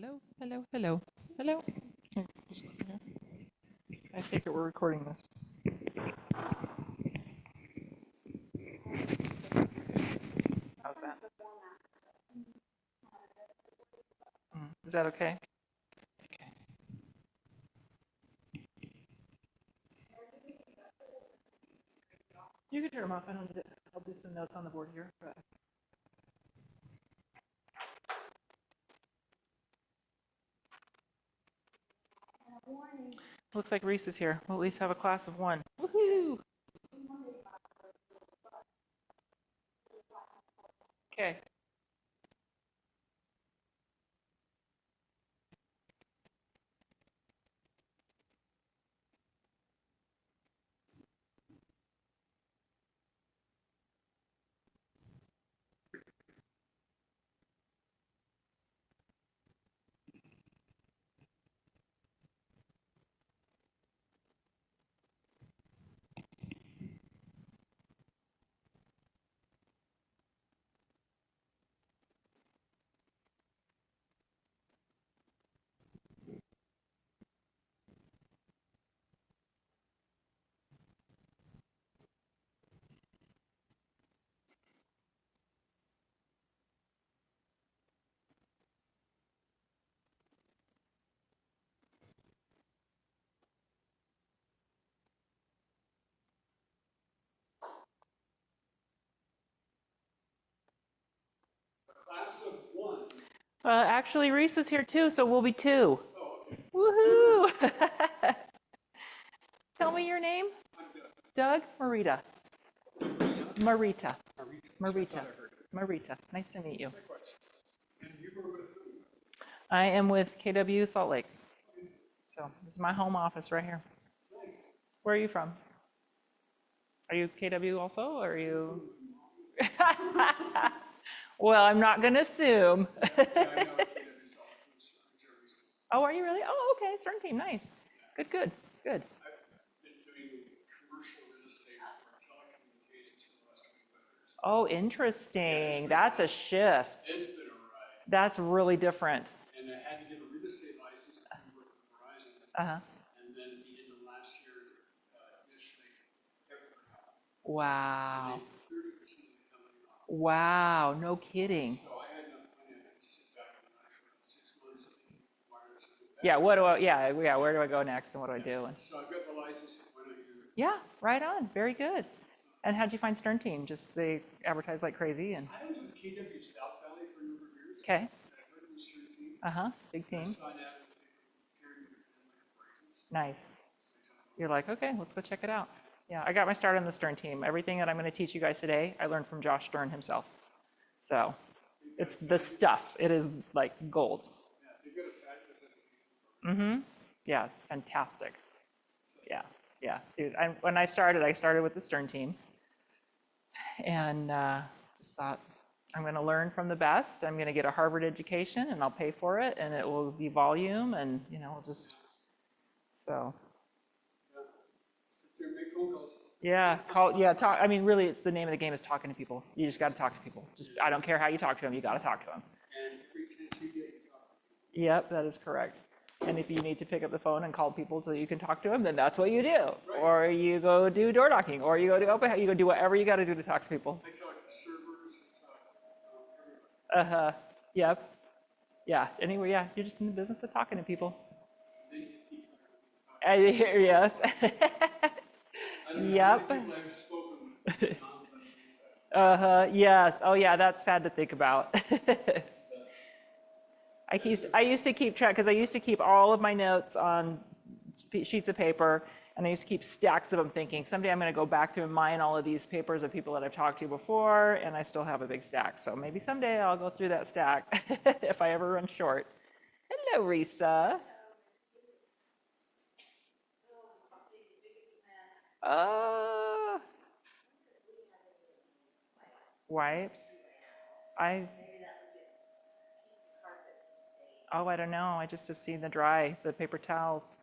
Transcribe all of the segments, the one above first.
Hello, hello, hello, hello. Here, here. I take it we're recording this. How's that? Is that okay? Okay. You can turn them off. I don't need it. I'll do some notes on the board here. But... Looks like Reese is here. We'll at least have a class of one. Woohoo! Okay. Class of one. Actually, Reese is here too, so we'll be two. Oh, okay. Woohoo! Tell me your name. I'm Doug. Doug? Marita. Marita. Marita. I heard it. Marita. Nice to meet you. Likewise. And you were with who? I am with KW Salt Lake. So this is my home office right here. Nice. Where are you from? Are you KW also, or are you? Well, I'm not going to assume. Yeah, I know KW Salt Lake was Jerry's. Oh, are you really? Oh, okay. Certain team. Nice. Good, good, good. I've been doing commercial real estate for telecommunications for the last 25 years. Oh, interesting. That's a shift. It's been a ride. That's really different. And I had to get a real estate license to work with Verizon. Uh-huh. And then at the end of last year, initially, everything happened. Wow. And they 30% of the company off. Wow. No kidding. So I had enough money, I could sit back and relax for 6 months and wires and do that. Yeah. What do I? Yeah. Where do I go next, and what do I do? And So I've got the license, why don't you? yeah. Right on. Very good. And how'd you find Stern Team? Just they advertise like crazy, and I was with KW South Valley for a number of years. okay. And I heard it was your team. Uh-huh. Big I team. saw an ad with Karen Operations. Nice. You're like, okay, let's go check it out. Yeah, I got my start on the Stern team. Everything that I'm going to teach you guys today, I learned from Josh Stern himself. So it's the stuff. It is like gold. Yeah, they've got a fabulous education program. Yeah, it's fantastic. Yeah, yeah. Dude, when I started with the Stern team, and just thought, I'm going to learn from the best. I'm going to get a Harvard education, and I'll pay for it, and it will be volume, and just so. Yeah. Sit there and make phone calls. Yeah, talk. I mean, really, it's the name of the game is talking to people. You just got to talk to people. Just, I don't care how you talk to them, you got to talk to them. And every chance you get, you talk. Yep, that is correct. And if you need to pick up the phone and call people so you can talk to them, then that's what you do. Or you go do door knocking, or you go to open, you go do whatever you got to do to talk to people. I talk to servers, I talk everybody. Yep. Yeah. Anyway, yeah, you're just in the business of talking to people. Then you get people I hear yes. I don't know Yep. how many people I've spoken with. Yes. Oh, yeah. That's sad to think about. I used to keep track because I used to keep all of my notes on sheets of paper, and I used to keep stacks of them, thinking someday I'm going to go back through and mine all of these papers of people that I've talked to before, and I still have a big stack. So maybe someday I'll go through that stack if I ever run short. Hello, Risa. Wipes. I don't know. I just have seen the paper towels.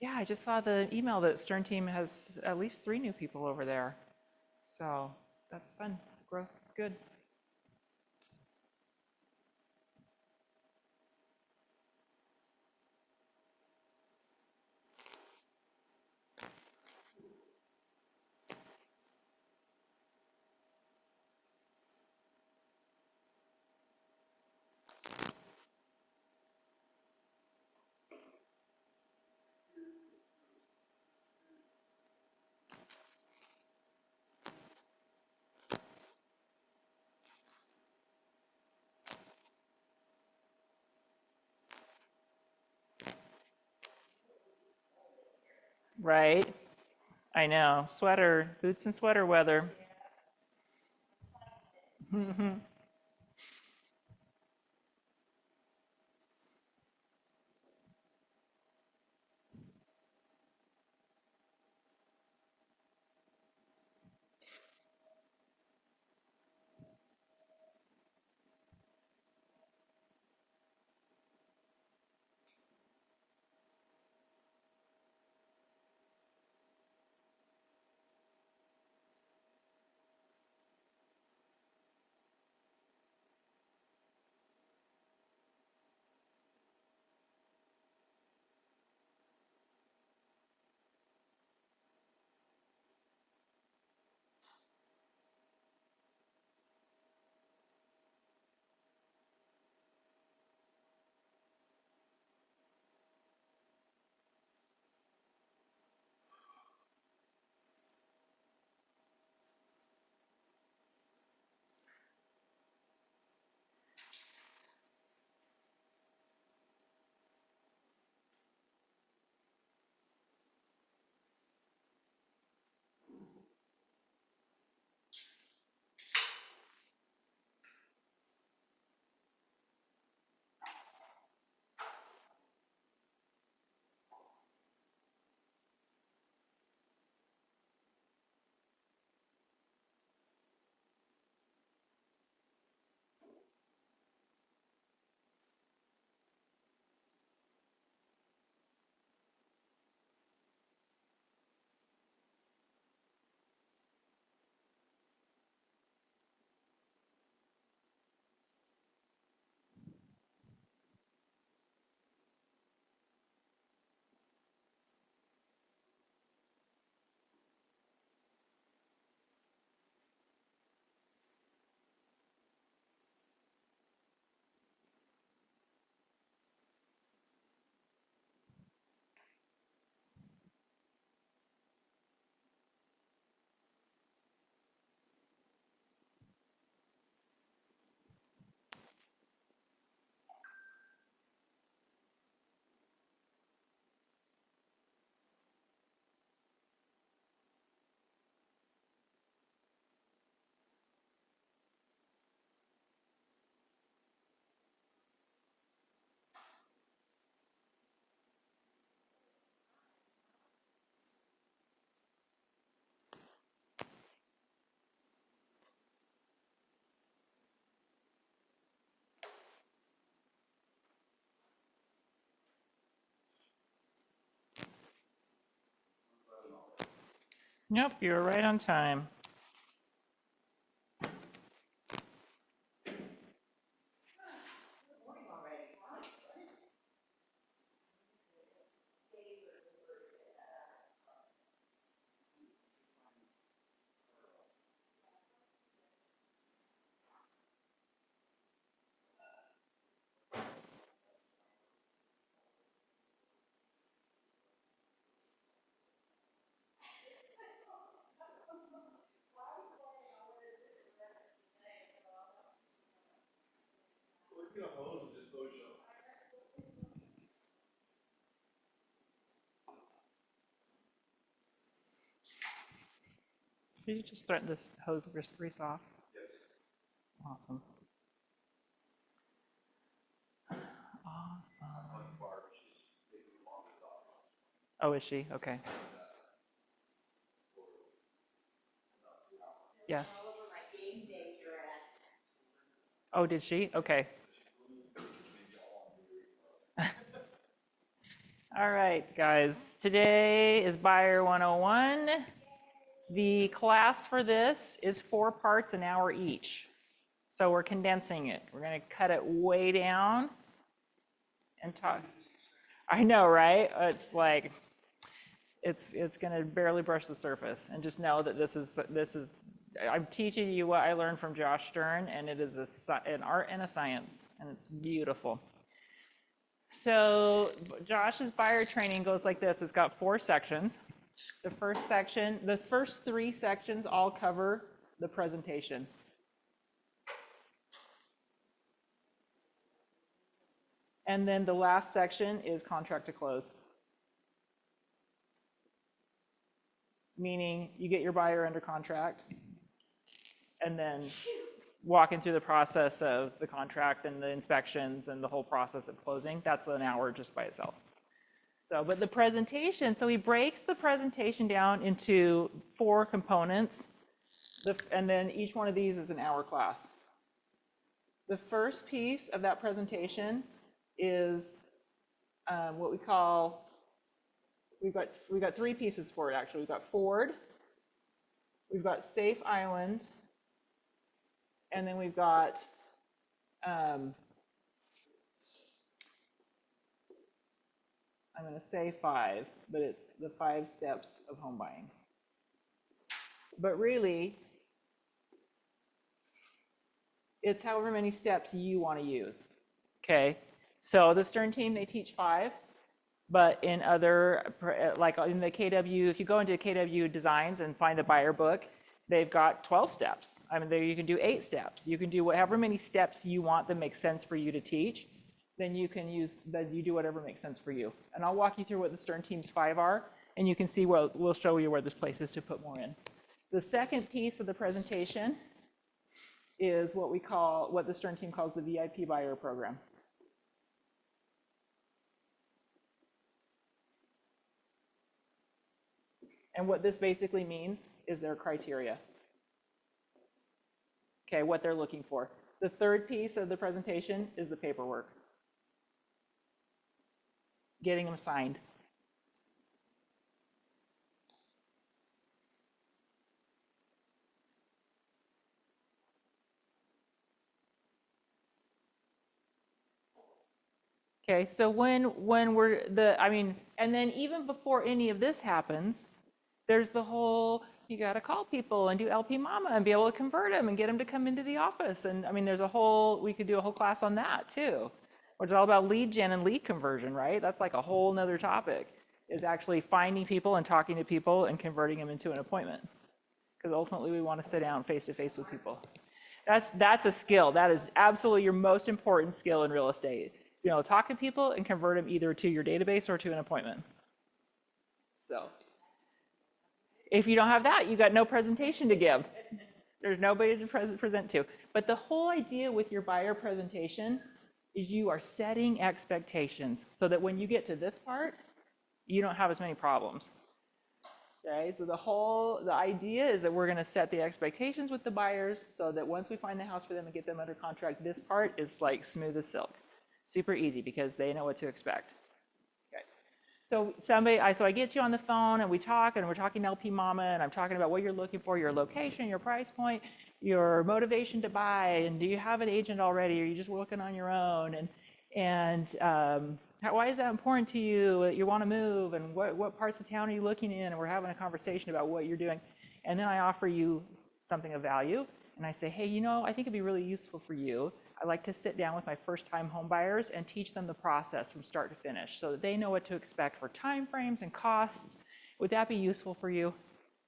Yeah, I just saw the email that Stern Team has at least 3 new people over there. So that's fun. Growth is good. Right. I know. Sweater, boots and sweater weather. Nope, you were right on time. Well, you got hose and just hose up. Did you just threaten this hose grease off? Yes. Awesome. Awesome. Oh, is she? Okay. Yes. Oh, did she? Okay. All right, guys. Today is Buyer 101. The class for this is 4 parts an hour each. So we're condensing it. We're going to cut it way down and talk. I know, right? It's like, it's going to barely brush the surface. And just know that this is, I'm teaching you what I learned from Josh Stern, and it is an art and a science, and it's beautiful. So Josh's buyer training goes like this. It's got 4 sections. The first 3 sections all cover the presentation. And then the last section is contract to close. Meaning you get your buyer under contract and then walking through the process of the contract and the inspections and the whole process of closing. That's an hour just by itself. So, but the presentation, so he breaks the presentation down into 4 components, and then each one of these is an hour class. The first piece of that presentation is what we call, we've got 3 pieces for it actually. We've got Ford, we've got Safe Island, and then we've got I'm going to say 5, but it's the 5 steps of home buying. But really, it's however many steps you want to use. Okay, so the Stern team, they teach 5, but in other, like in the KW, if you go into KW Designs and find the buyer book, they've got 12 steps. I mean, there you can do 8 steps. You can do whatever many steps you want that make sense for you to teach. Then you can use, then you do whatever makes sense for you. And I'll walk you through what the Stern team's 5 are, and you can see, well, we'll show you where there's places to put more in. The second piece of the presentation is what the Stern team calls the VIP buyer program. And what this basically means is their criteria. Okay, what they're looking for. The third piece of the presentation is the paperwork. Getting them signed. Okay, so when we're and then even before any of this happens, there's the whole, you got to call people and do LP Mama and be able to convert them and get them to come into the office. And I mean, we could do a whole class on that too, which is all about lead gen and lead conversion, right? That's like a whole nother topic, is actually finding people and talking to people and converting them into an appointment. Because ultimately we want to sit down face to face with people. That's a skill. That is absolutely your most important skill in real estate. You know, talk to people and convert them either to your database or to an appointment. So if you don't have that, you got no presentation to give. There's nobody to present to. But the whole idea with your buyer presentation is you are setting expectations so that when you get to this part, you don't have as many problems. Okay, so the idea is that we're going to set the expectations with the buyers so that once we find the house for them and get them under contract, this part is like smooth as silk. Super easy because they know what to expect. Okay. So I get you on the phone and we talk, and we're talking LP Mama, and I'm talking about what you're looking for, your location, your price point, your motivation to buy, and do you have an agent already, or are you just working on your own, and why is that important to you? You want to move, and what parts of town are you looking in? And we're having a conversation about what you're doing, and then I offer you something of value, and I say, hey, you know, I think it'd be really useful for you. I like to sit down with my first-time home buyers and teach them the process from start to finish so that they know what to expect for time frames and costs. Would that be useful for you?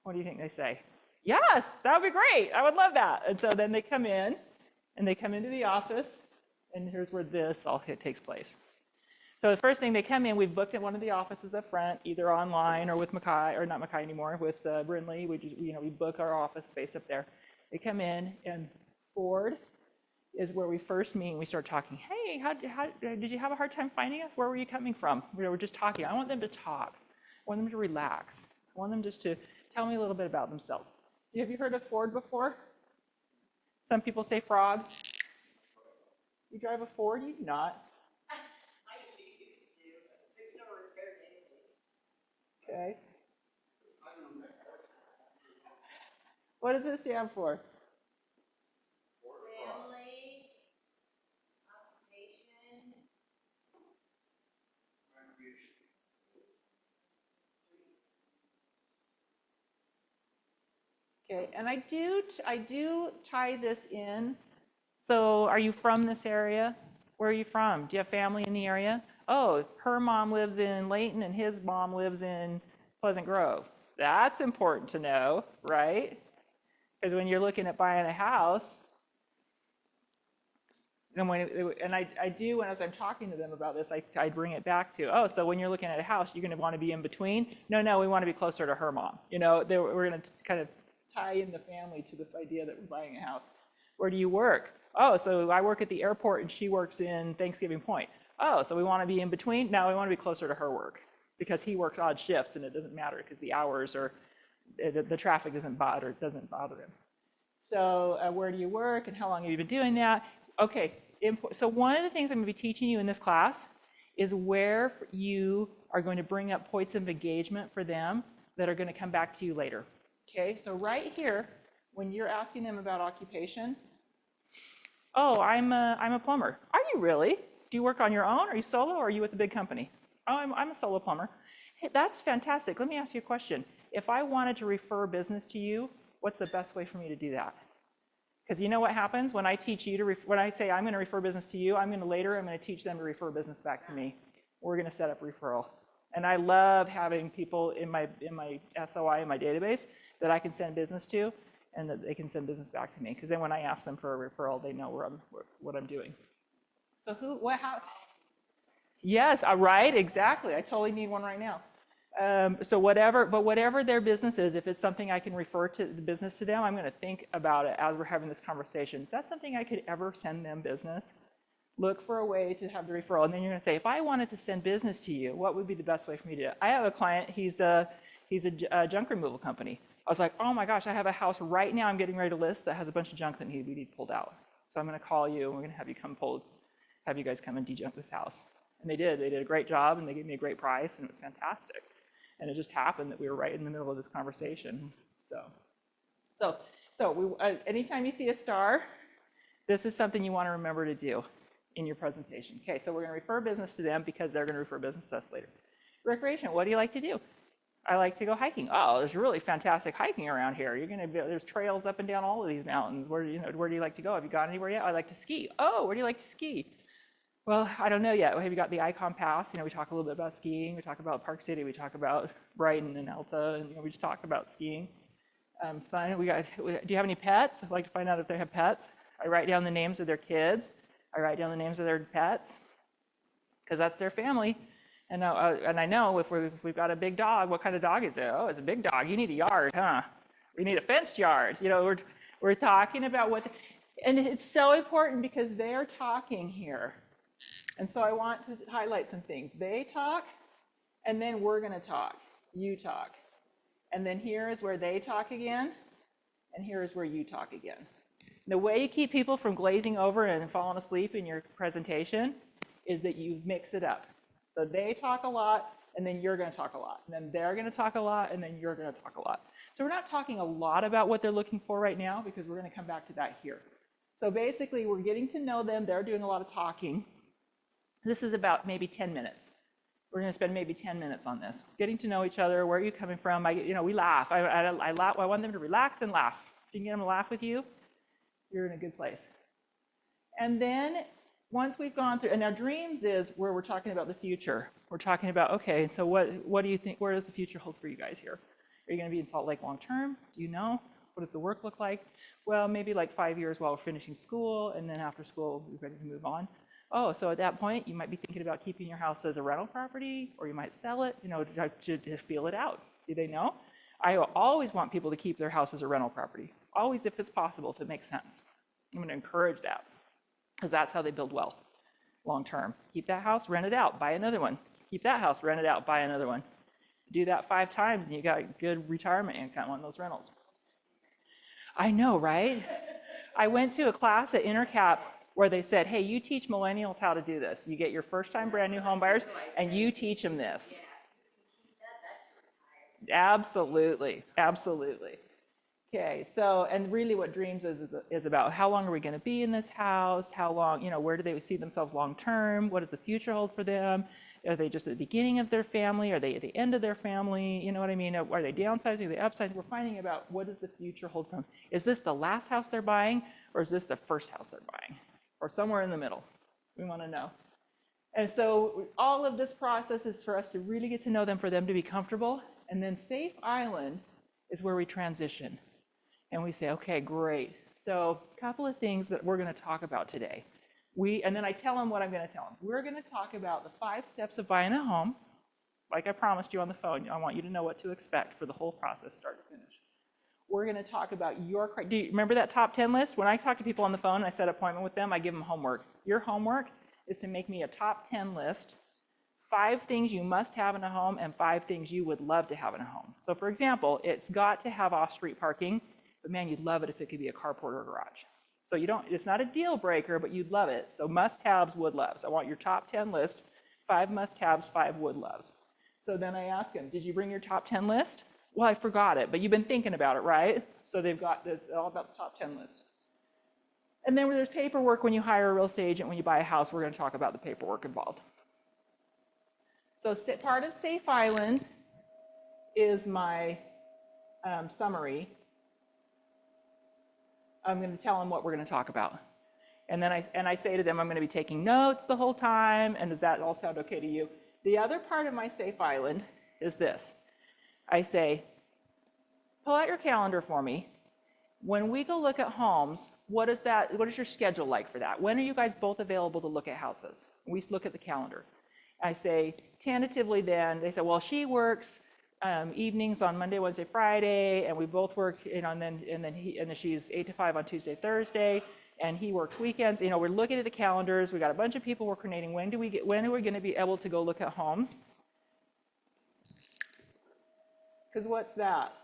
What do you think they say? Yes, that would be great. I would love that. And so then they come in, and they come into the office, and here's where this all takes place. So the first thing, they come in, we've booked at one of the offices up front, either online or with Mackay, or not Mackay anymore, with Brindley. We book our office space up there. They come in, and Ford is where we first meet, and we start talking. Hey, how did you have a hard time finding us? Where were you coming from? We were just talking. I want them to talk. I want them to relax. I want them just to tell me a little bit about themselves. Have you heard of Ford before? Some people say frog. You drive a Ford? You do not. I used to. Fix or repair daily. Okay. What does it stand for? Family, occupation, Recreation. Okay, and I do tie this in. So are you from this area? Where are you from? Do you have family in the area? Oh, her mom lives in Layton and his mom lives in Pleasant Grove. That's important to know, right? Because when you're looking at buying a house, and I do, and as I'm talking to them about this, I bring it back to, oh, so when you're looking at a house, you're going to want to be in between? No, we want to be closer to her mom. You know, we're going to kind of tie in the family to this idea that we're buying a house. Where do you work? Oh, so I work at the airport and she works in Thanksgiving Point. Oh, so we want to be in between? No, we want to be closer to her work because he works odd shifts and it doesn't matter because the hours or the traffic doesn't bother him. So where do you work and how long have you been doing that? Okay, so one of the things I'm going to be teaching you in this class is where you are going to bring up points of engagement for them that are going to come back to you later. Okay, so right here, when you're asking them about occupation, oh, I'm a plumber. Are you really? Do you work on your own? Are you solo or are you with a big company? Oh, I'm a solo plumber. Hey, that's fantastic. Let me ask you a question. If I wanted to refer business to you, what's the best way for me to do that? Because you know what happens when I teach you to, when I say I'm going to refer business to you, I'm going to teach them to refer business back to me. We're going to set up referral. And I love having people in my SOI, in my database, that I can send business to, and that they can send business back to me. Because then when I ask them for a referral, they know what I'm doing. So how? Yes, right, exactly. I totally need one right now. So whatever their business is, if it's something I can refer to the business to them, I'm going to think about it as we're having this conversation. Is that something I could ever send them business? Look for a way to have the referral. And then you're going to say, if I wanted to send business to you, what would be the best way for me to do it? I have a client, he's a junk removal company. I was like, oh my gosh, I have a house right now I'm getting ready to list that has a bunch of junk that we need pulled out. So I'm going to call you and we're going to have you guys come and de-junk this house. And they did a great job and they gave me a great price and it was fantastic. And it just happened that we were right in the middle of this conversation. So anytime you see a star, this is something you want to remember to do in your presentation. Okay, so we're going to refer business to them because they're going to refer business to us later. Recreation, what do you like to do? I like to go hiking. Oh, there's really fantastic hiking around here. There's trails up and down all of these mountains. Where do you like to go? Have you gone anywhere yet? I like to ski. Oh, where do you like to ski? Well, I don't know yet. Have you got the Icon Pass? We talk a little bit about skiing. We talk about Park City. We talk about Brighton and Alta, and we just talk about skiing. Fun. Do you have any pets? I'd like to find out if they have pets. I write down the names of their kids. I write down the names of their pets because that's their family. And I know if we've got a big dog, what kind of dog is it? Oh, it's a big dog. You need a yard, huh? We need a fenced yard. We're talking about and it's so important because they're talking here. And so I want to highlight some things. They talk, and then we're going to talk. You talk. And then here is where they talk again, and here is where you talk again. The way you keep people from glazing over and falling asleep in your presentation is that you mix it up. So they talk a lot, and then you're going to talk a lot. And then they're going to talk a lot, and then you're going to talk a lot. So we're not talking a lot about what they're looking for right now because we're going to come back to that here. So basically, we're getting to know them. They're doing a lot of talking. This is about maybe 10 minutes. We're going to spend maybe 10 minutes on this. Getting to know each other. Where are you coming from? We laugh. I laugh. I want them to relax and laugh. If you can get them to laugh with you, you're in a good place. And then once we've gone through, and now dreams is where we're talking about the future. We're talking about, okay, and so what do you think, where does the future hold for you guys here? Are you going to be in Salt Lake long term? Do you know? What does the work look like? Well, maybe like 5 years while we're finishing school, and then after school, we're ready to move on. Oh, so at that point, you might be thinking about keeping your house as a rental property, or you might sell it, to feel it out. Do they know? I always want people to keep their house as a rental property. Always, if it's possible, if it makes sense. I'm going to encourage that, because that's how they build wealth long term. Keep that house, rent it out, buy another one. Keep that house, rent it out, buy another one. Do that 5 times, and you got good retirement income on those rentals. I know, right? I went to a class at Intercap where they said, hey, you teach millennials how to do this. You get your first-time brand new home buyers, and you teach them this. Absolutely, absolutely. Okay, so, and really what dreams is about how long are we going to be in this house? How long, where do they see themselves long term? What does the future hold for them? Are they just at the beginning of their family? Are they at the end of their family? You know what I mean? Are they downsizing? Are they upsizing? We're finding about what does the future hold for them. Is this the last house they're buying, or is this the first house they're buying? Or somewhere in the middle? We want to know. And so all of this process is for us to really get to know them, for them to be comfortable. And then Safe Island is where we transition. And we say, okay, great. So a couple of things that we're going to talk about today. And then I tell them what I'm going to tell them. We're going to talk about the 5 steps of buying a home. Like I promised you on the phone, I want you to know what to expect for the whole process, start to finish. We're going to talk about do you remember that top 10 list? When I talk to people on the phone and I set an appointment with them, I give them homework. Your homework is to make me a top 10 list, 5 things you must have in a home and 5 things you would love to have in a home. So for example, it's got to have off-street parking. But man, you'd love it if it could be a carport or a garage. So it's not a deal breaker, but you'd love it. So must-haves, would-loves. I want your top 10 list, 5 must-haves, 5 would-loves. So then I ask them, did you bring your top 10 list? Well, I forgot it, but you've been thinking about it, right? So it's all about the top 10 list. And then where there's paperwork when you hire a real estate agent, when you buy a house, we're going to talk about the paperwork involved. So part of Safe Island is my summary. I'm going to tell them what we're going to talk about. And then I say to them, I'm going to be taking notes the whole time, and does that all sound okay to you? The other part of my Safe Island is this. I say, pull out your calendar for me. When we go look at homes, what is your schedule like for that? When are you guys both available to look at houses? We look at the calendar. I say, tentatively then, they say, well, she works evenings on Monday, Wednesday, Friday, and we both work, and then she's 8 to 5 on Tuesday, Thursday, and he works weekends. We're looking at the calendars. We got a bunch of people we're coordinating. When are we going to be able to go look at homes? Because what's that?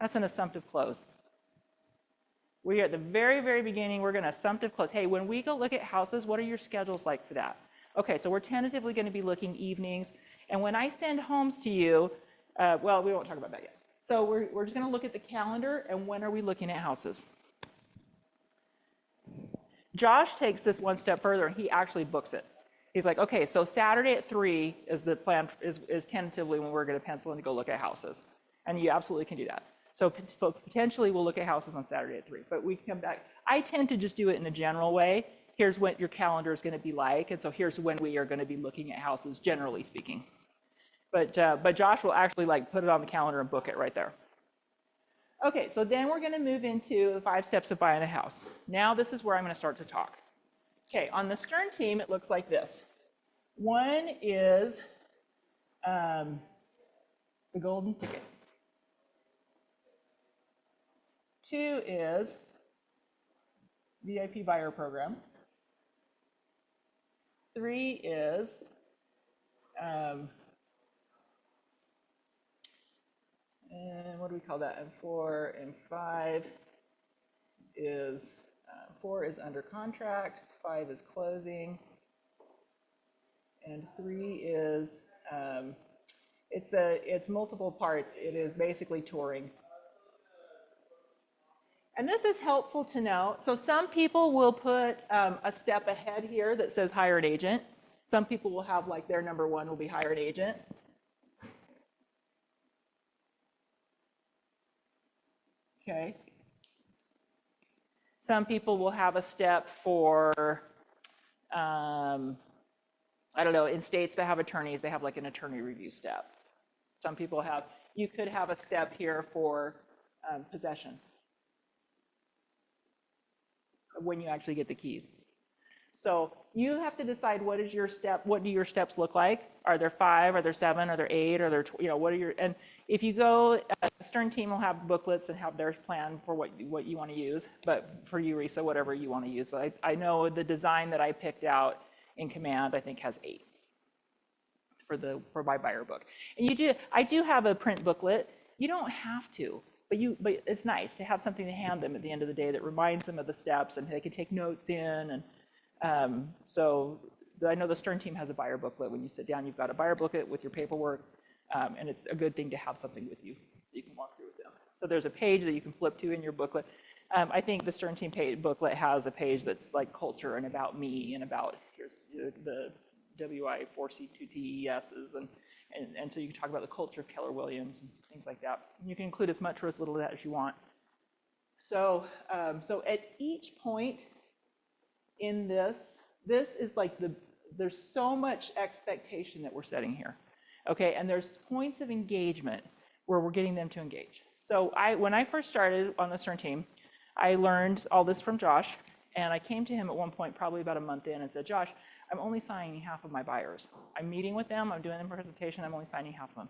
That's an assumptive close. We are at the very, very beginning. We're going to assumptive close. Hey, when we go look at houses, what are your schedules like for that? Okay, so we're tentatively going to be looking evenings. And when I send homes to you, well, we won't talk about that yet. So we're just going to look at the calendar, and when are we looking at houses? Josh takes this one step further, and he actually books it. He's like, okay, so Saturday at 3 is the plan, is tentatively when we're going to pencil in to go look at houses. And you absolutely can do that. So potentially we'll look at houses on Saturday at 3, but we can come back. I tend to just do it in a general way. Here's what your calendar is going to be like, and so here's when we are going to be looking at houses, generally speaking. But Josh will actually put it on the calendar and book it right there. Okay, so then we're going to move into the 5 steps of buying a house. Now this is where I'm going to start to talk. Okay, on the Stern team, it looks like this. 1 is the golden ticket. 2 is VIP buyer program. 3 is and what do we call that? And 4 and 5 is 4 is under contract, 5 is closing, and 3 is it's multiple parts. It is basically touring. And this is helpful to know. So some people will put a step ahead here that says hire an agent. Some people will have their number 1 will be hire an agent. Okay. Some people will have a step for, I don't know, in states that have attorneys, they have an attorney review step. Some people you could have a step here for possession, when you actually get the keys. So you have to decide what do your steps look like? Are there 5? Are there 7? Are there 8? Are there, what are your, and if you go, the Stern team will have booklets and have their plan for what you want to use, but for you, Risa, whatever you want to use. I know the design that I picked out in Command, I think has 8 for my buyer book. And I do have a print booklet. You don't have to. But it's nice to have something to hand them at the end of the day that reminds them of the steps, and they can take notes in. And so I know the Stern team has a buyer booklet. When you sit down, you've got a buyer booklet with your paperwork, and it's a good thing to have something with you that you can walk through with them. So there's a page that you can flip to in your booklet. I think the Stern Team booklet has a page that's like culture and about me and about, here's the WI4C2TESs, and so you can talk about the culture of Keller Williams and things like that. You can include as much or as little of that as you want. So, so at each point in this is like there's so much expectation that we're setting here, okay? And there's points of engagement where we're getting them to engage. So when I first started on the Stern Team, I learned all this from Josh, and I came to him at one point, probably about a month in, and said, Josh, I'm only signing half of my buyers. I'm meeting with them, I'm doing them a presentation, I'm only signing half of them.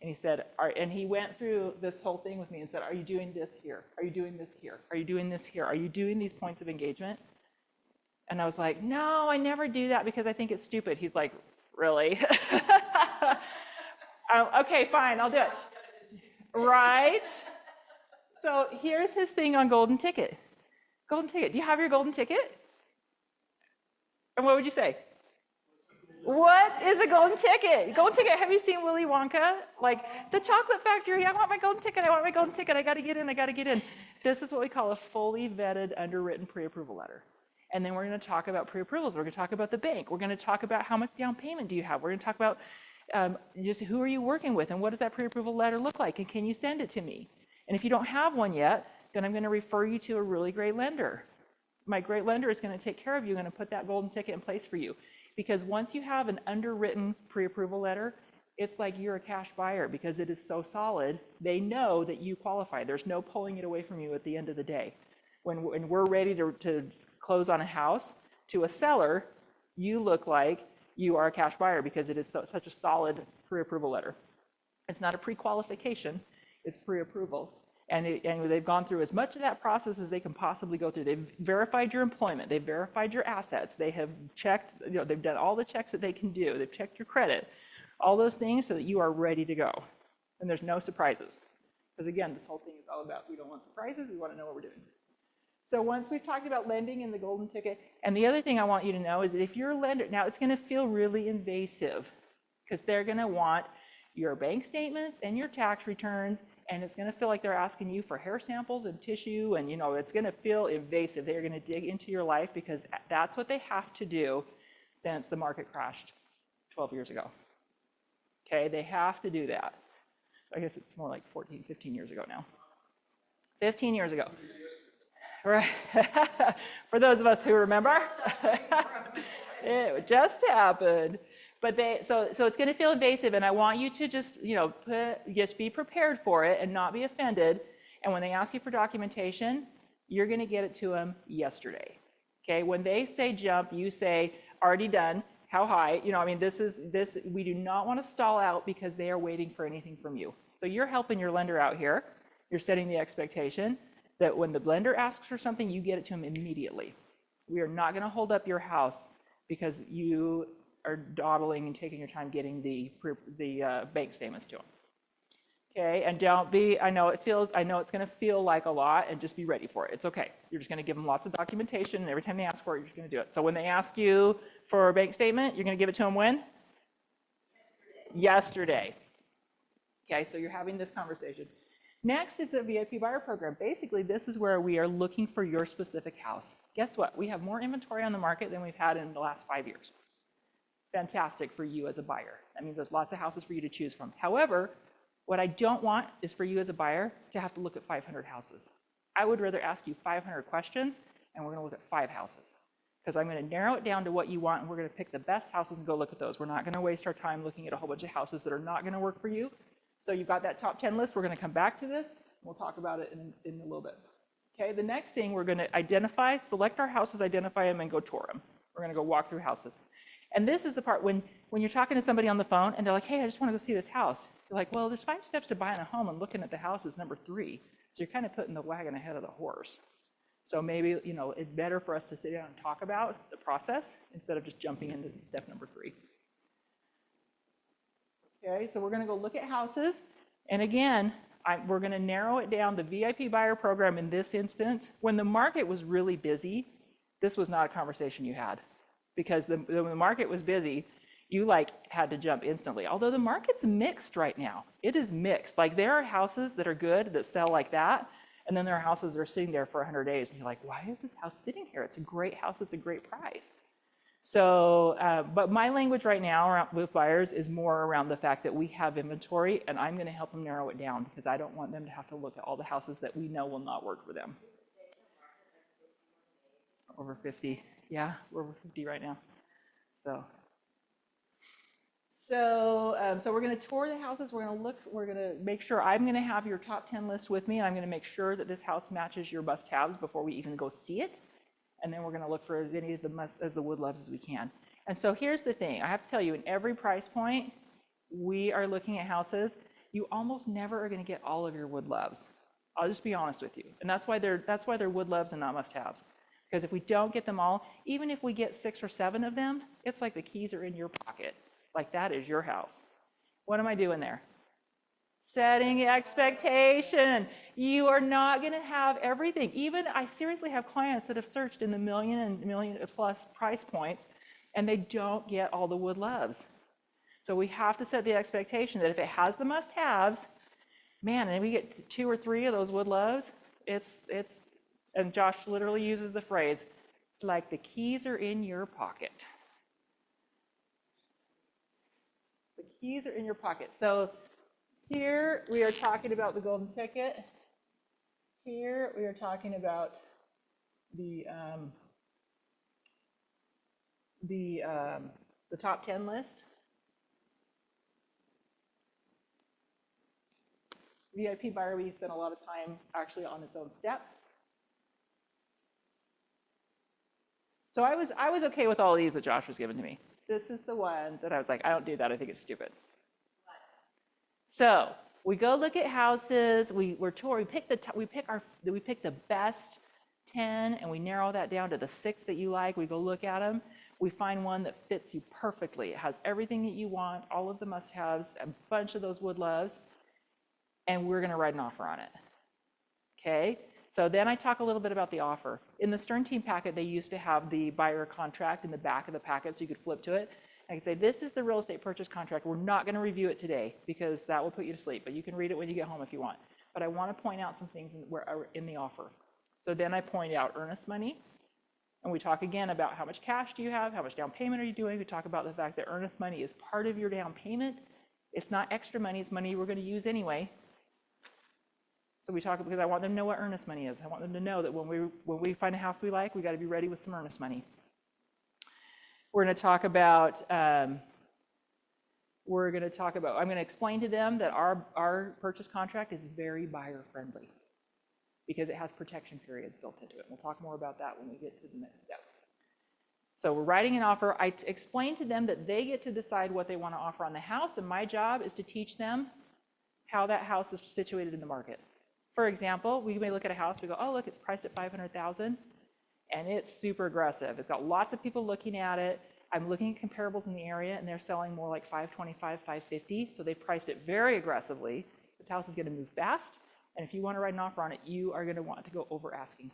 And he said, and he went through this whole thing with me and said, are you doing this here? Are you doing this here? Are you doing this here? Are you doing these points of engagement? And I was like, no, I never do that because I think it's stupid. He's like, really? Okay, fine, I'll do it. Right? So here's his thing on golden ticket. Golden ticket. Do you have your golden ticket? And what would you say? What is a golden ticket? Golden ticket, have you seen Willy Wonka? Like, the chocolate factory, I want my golden ticket, I want my golden ticket, I gotta get in, I gotta get in. This is what we call a fully vetted, underwritten pre-approval letter. And then we're gonna talk about pre-approvals, we're gonna talk about the bank, we're gonna talk about how much down payment do you have, we're gonna talk about just who are you working with and what does that pre-approval letter look like and can you send it to me? And if you don't have one yet, then I'm gonna refer you to a really great lender. My great lender is gonna take care of you, gonna put that golden ticket in place for you. Because once you have an underwritten pre-approval letter, it's like you're a cash buyer because it is so solid. They know that you qualify. There's no pulling it away from you at the end of the day. When we're ready to close on a house, to a seller, you look like you are a cash buyer because it is such a solid pre-approval letter. It's not a pre-qualification, it's pre-approval. And they've gone through as much of that process as they can possibly go through. They've verified your employment, they've verified your assets, they have checked, they've done all the checks that they can do, they've checked your credit, all those things so that you are ready to go. And there's no surprises. Because again, this whole thing is all about, we don't want surprises, we want to know what we're doing. So once we've talked about lending and the golden ticket, and the other thing I want you to know is that if you're a lender, now it's gonna feel really invasive because they're gonna want your bank statements and your tax returns, and it's going to feel like they're asking you for hair samples and tissue, and it's going to feel invasive. They're going to dig into your life because that's what they have to do since the market crashed 12 years ago. Okay, they have to do that. I guess it's more like 14, 15 years ago now. 15 years ago. Right. For those of us who remember, it just happened. But so it's going to feel invasive, and I want you to just, just be prepared for it and not be offended. And when they ask you for documentation, you're going to get it to them yesterday. Okay? When they say jump, you say already done. How high? This. We do not want to stall out because they are waiting for anything from you. So you're helping your lender out here. You're setting the expectation that when the lender asks for something, you get it to them immediately. We are not going to hold up your house because you are dawdling and taking your time getting the bank statements to them. Okay, and don't be, I know it's going to feel like a lot, and just be ready for it. It's okay. You're just going to give them lots of documentation, and every time they ask for it, you're just going to do it. So when they ask you for a bank statement, you're going to give it to them when? Yesterday. Okay, so you're having this conversation. Next is the VIP buyer program. Basically, this is where we are looking for your specific house. Guess what? We have more inventory on the market than we've had in the last 5 years. Fantastic for you as a buyer. That means there's lots of houses for you to choose from. However, what I don't want is for you as a buyer to have to look at 500 houses. I would rather ask you 500 questions, and we're going to look at 5 houses. Because I'm going to narrow it down to what you want, and we're going to pick the best houses and go look at those. We're not going to waste our time looking at a whole bunch of houses that are not going to work for you. So you've got that top 10 list. We're going to come back to this. We'll talk about it in a little bit. Okay, the next thing, we're going to identify, select our houses, identify them, and go tour them. We're going to go walk through houses. And this is the part when you're talking to somebody on the phone and they're like, hey, I just want to go see this house. You're like, well, there's 5 steps to buying a home, and looking at the house is number 3. So you're kind of putting the wagon ahead of the horse. So maybe, it's better for us to sit down and talk about the process instead of just jumping into step number 3. Okay, so we're going to go look at houses. And again, we're going to narrow it down. The VIP buyer program in this instance, when the market was really busy, this was not a conversation you had. Because when the market was busy, you like had to jump instantly. Although the market's mixed right now. It is mixed. Like there are houses that are good that sell like that, and then there are houses that are sitting there for 100 days, and you're like, why is this house sitting here? It's a great house. It's a great price. So, but my language right now with buyers is more around the fact that we have inventory, and I'm going to help them narrow it down because I don't want them to have to look at all the houses that we know will not work for them. Over 50. Yeah, we're over 50 right now. So we're going to tour the houses. We're going to look. We're going to make sure. I'm going to have your top 10 list with me. I'm going to make sure that this house matches your must-haves before we even go see it. And then we're going to look for as many of the wood loves as we can. And so here's the thing. I have to tell you, in every price point, we are looking at houses. You almost never are going to get all of your wood loves. I'll just be honest with you. And that's why they're wood loves and not must-haves. Because if we don't get them all, even if we get 6 or 7 of them, it's like the keys are in your pocket. Like that is your house. What am I doing there? Setting expectation. You are not going to have everything. Even I seriously have clients that have searched in the million and million plus price points, and they don't get all the wood loves. So we have to set the expectation that if it has the must-haves, man, and we get 2 or 3 of those wood loves, it's and Josh literally uses the phrase, it's like the keys are in your pocket. The keys are in your pocket. So here we are talking about the golden ticket. Here we are talking about the top 10 list. VIP buyer, we spent a lot of time actually on its own step. So I was okay with all of these that Josh was giving to me. This is the one that I was like, I don't do that. I think it's stupid. So we go look at houses. We pick the best 10, and we narrow that down to the 6 that you like. We go look at them. We find one that fits you perfectly. It has everything that you want, all of the must-haves, a bunch of those wood loves, and we're going to write an offer on it. Okay. So then I talk a little bit about the offer. In the Stern Team packet, they used to have the buyer contract in the back of the packet so you could flip to it. I can say, this is the real estate purchase contract. We're not going to review it today because that will put you to sleep, but you can read it when you get home if you want. But I want to point out some things in the offer. So then I point out earnest money, and we talk again about how much cash do you have, how much down payment are you doing. We talk about the fact that earnest money is part of your down payment. It's not extra money, it's money we're going to use anyway. So we talk because I want them to know what earnest money is. I want them to know that when we find a house we like, we got to be ready with some earnest money. We're going to talk about. I'm going to explain to them that our purchase contract is very buyer friendly because it has protection periods built into it. We'll talk more about that when we get to the next step. So we're writing an offer. I explain to them that they get to decide what they want to offer on the house, and my job is to teach them how that house is situated in the market. For example, we may look at a house, we go, oh, look, it's priced at $500,000, and it's super aggressive. It's got lots of people looking at it. I'm looking at comparables in the area, and they're selling more like $525,000, $550,000, so they priced it very aggressively. This house is going to move fast, and if you want to write an offer on it, you are going to want to go over asking.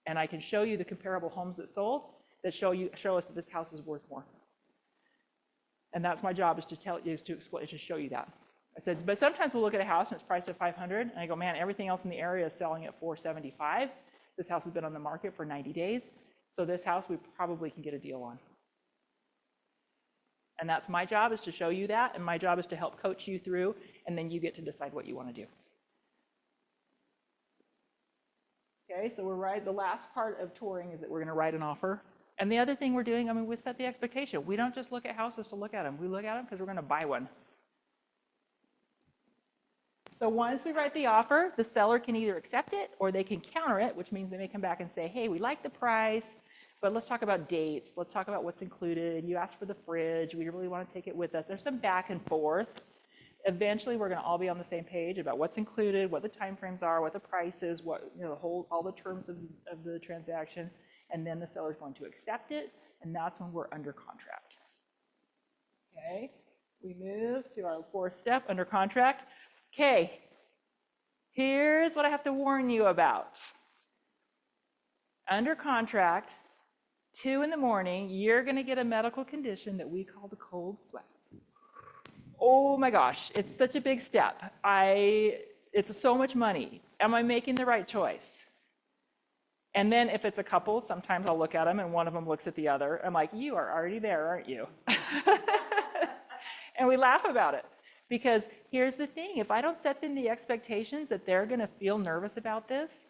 And I can show you the comparable homes that sold that show us that this house is worth more. And that's my job, is to show you that. I said, but sometimes we'll look at a house and it's priced at $500,000, and I go, man, everything else in the area is selling at $475,000. This house has been on the market for 90 days, so this house we probably can get a deal on. And that's my job, is to show you that, and my job is to help coach you through, and then you get to decide what you want to do. Okay, so the last part of touring is that we're going to write an offer. And the other thing we're doing, we set the expectation. We don't just look at houses to look at them. We look at them because we're going to buy one. So once we write the offer, the seller can either accept it or they can counter it, which means they may come back and say, hey, we like the price, but let's talk about dates. Let's talk about what's included. You asked for the fridge. We really want to take it with us. There's some back and forth. Eventually, we're going to all be on the same page about what's included, what the timeframes are, what the price is, all the terms of the transaction, and then the seller's going to accept it, and that's when we're under contract. Okay, we move to our 4th step, under contract. Okay, here's what I have to warn you about. Under contract, 2 in the morning, you're going to get a medical condition that we call the cold sweats. Oh my gosh, it's such a big step. It's so much money. Am I making the right choice? And then if it's a couple, sometimes I'll look at them and one of them looks at the other. I'm like, you are already there, aren't you? And we laugh about it. Because here's the thing, if I don't set them the expectations that they're going to feel nervous about this,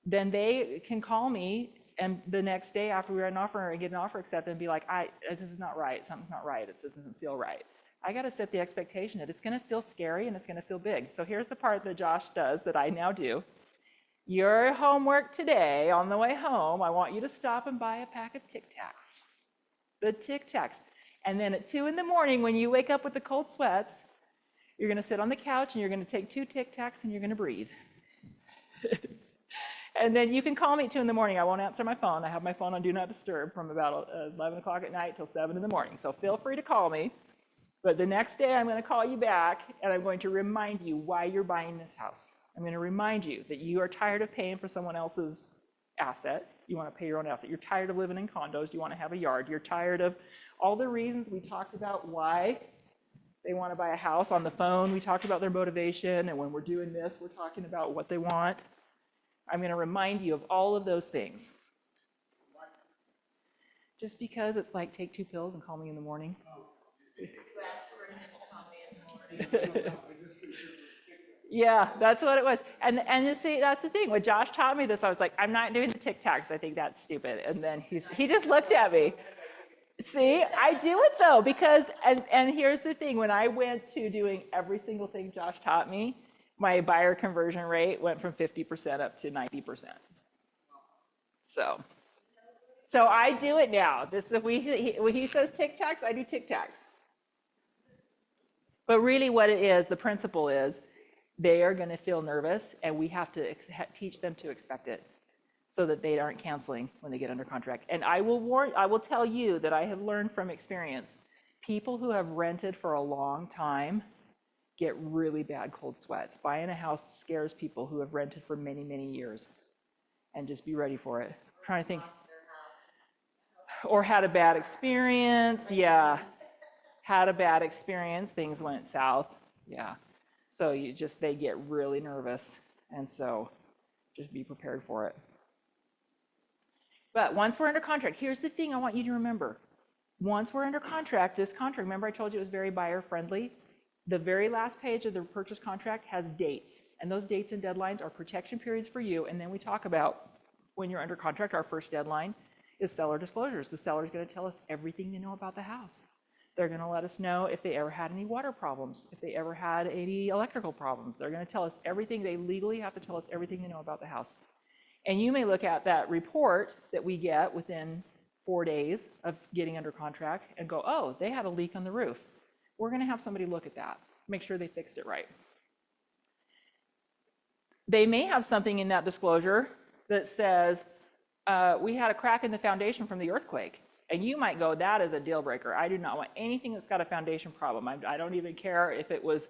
then they can call me and the next day after we write an offer and get an offer accepted and be like, this is not right, something's not right, it just doesn't feel right. I got to set the expectation that it's going to feel scary and it's going to feel big. So here's the part that Josh does that I now do. Your homework today, on the way home, I want you to stop and buy a pack of Tic Tacs. The Tic Tacs. And then at 2 in the morning, when you wake up with the cold sweats, you're going to sit on the couch and you're going to take 2 Tic Tacs and you're going to breathe. And then you can call me at 2 in the morning. I won't answer my phone. I have my phone on Do Not Disturb from about 11 o'clock at night till 7 in the morning. So feel free to call me. But the next day, I'm going to call you back, and I'm going to remind you why you're buying this house. I'm going to remind you that you are tired of paying for someone else's asset. You want to pay your own asset. You're tired of living in condos. You want to have a yard. You're tired of all the reasons we talked about why they want to buy a house on the phone. We talked about their motivation, and when we're doing this, we're talking about what they want. I'm going to remind you of all of those things. Just because it's like take 2 pills and call me in the morning. Yeah, that's what it was. And you see, that's the thing. When Josh taught me this, I was like, I'm not doing the Tic Tacs. I think that's stupid. And then he just looked at me. See, I do it though, because, and here's the thing. When I went to doing every single thing Josh taught me, my buyer conversion rate went from 50% up to 90%. So I do it now. This is when he says Tic Tacs, I do Tic Tacs. But really what it is, the principle is, they are going to feel nervous, and we have to teach them to expect it so that they aren't canceling when they get under contract. And I will tell you that I have learned from experience, people who have rented for a long time get really bad cold sweats. Buying a house scares people who have rented for many, many years. And just be ready for it. I'm trying to think. Or had a bad experience. Yeah. Had a bad experience. Things went south. Yeah. So they get really nervous. And so just be prepared for it. But once we're under contract, here's the thing I want you to remember. Once we're under contract, this contract, remember I told you it was very buyer friendly? The very last page of the purchase contract has dates, and those dates and deadlines are protection periods for you. And then we talk about when you're under contract, our first deadline is seller disclosures. The seller is going to tell us everything they know about the house. They're going to let us know if they ever had any water problems, if they ever had any electrical problems. They're going to tell us everything. They legally have to tell us everything they know about the house. And you may look at that report that we get within 4 days of getting under contract and go, oh, they had a leak on the roof. We're going to have somebody look at that, make sure they fixed it right. They may have something in that disclosure that says, we had a crack in the foundation from the earthquake. And you might go, that is a deal breaker. I do not want anything that's got a foundation problem. I don't even care if it was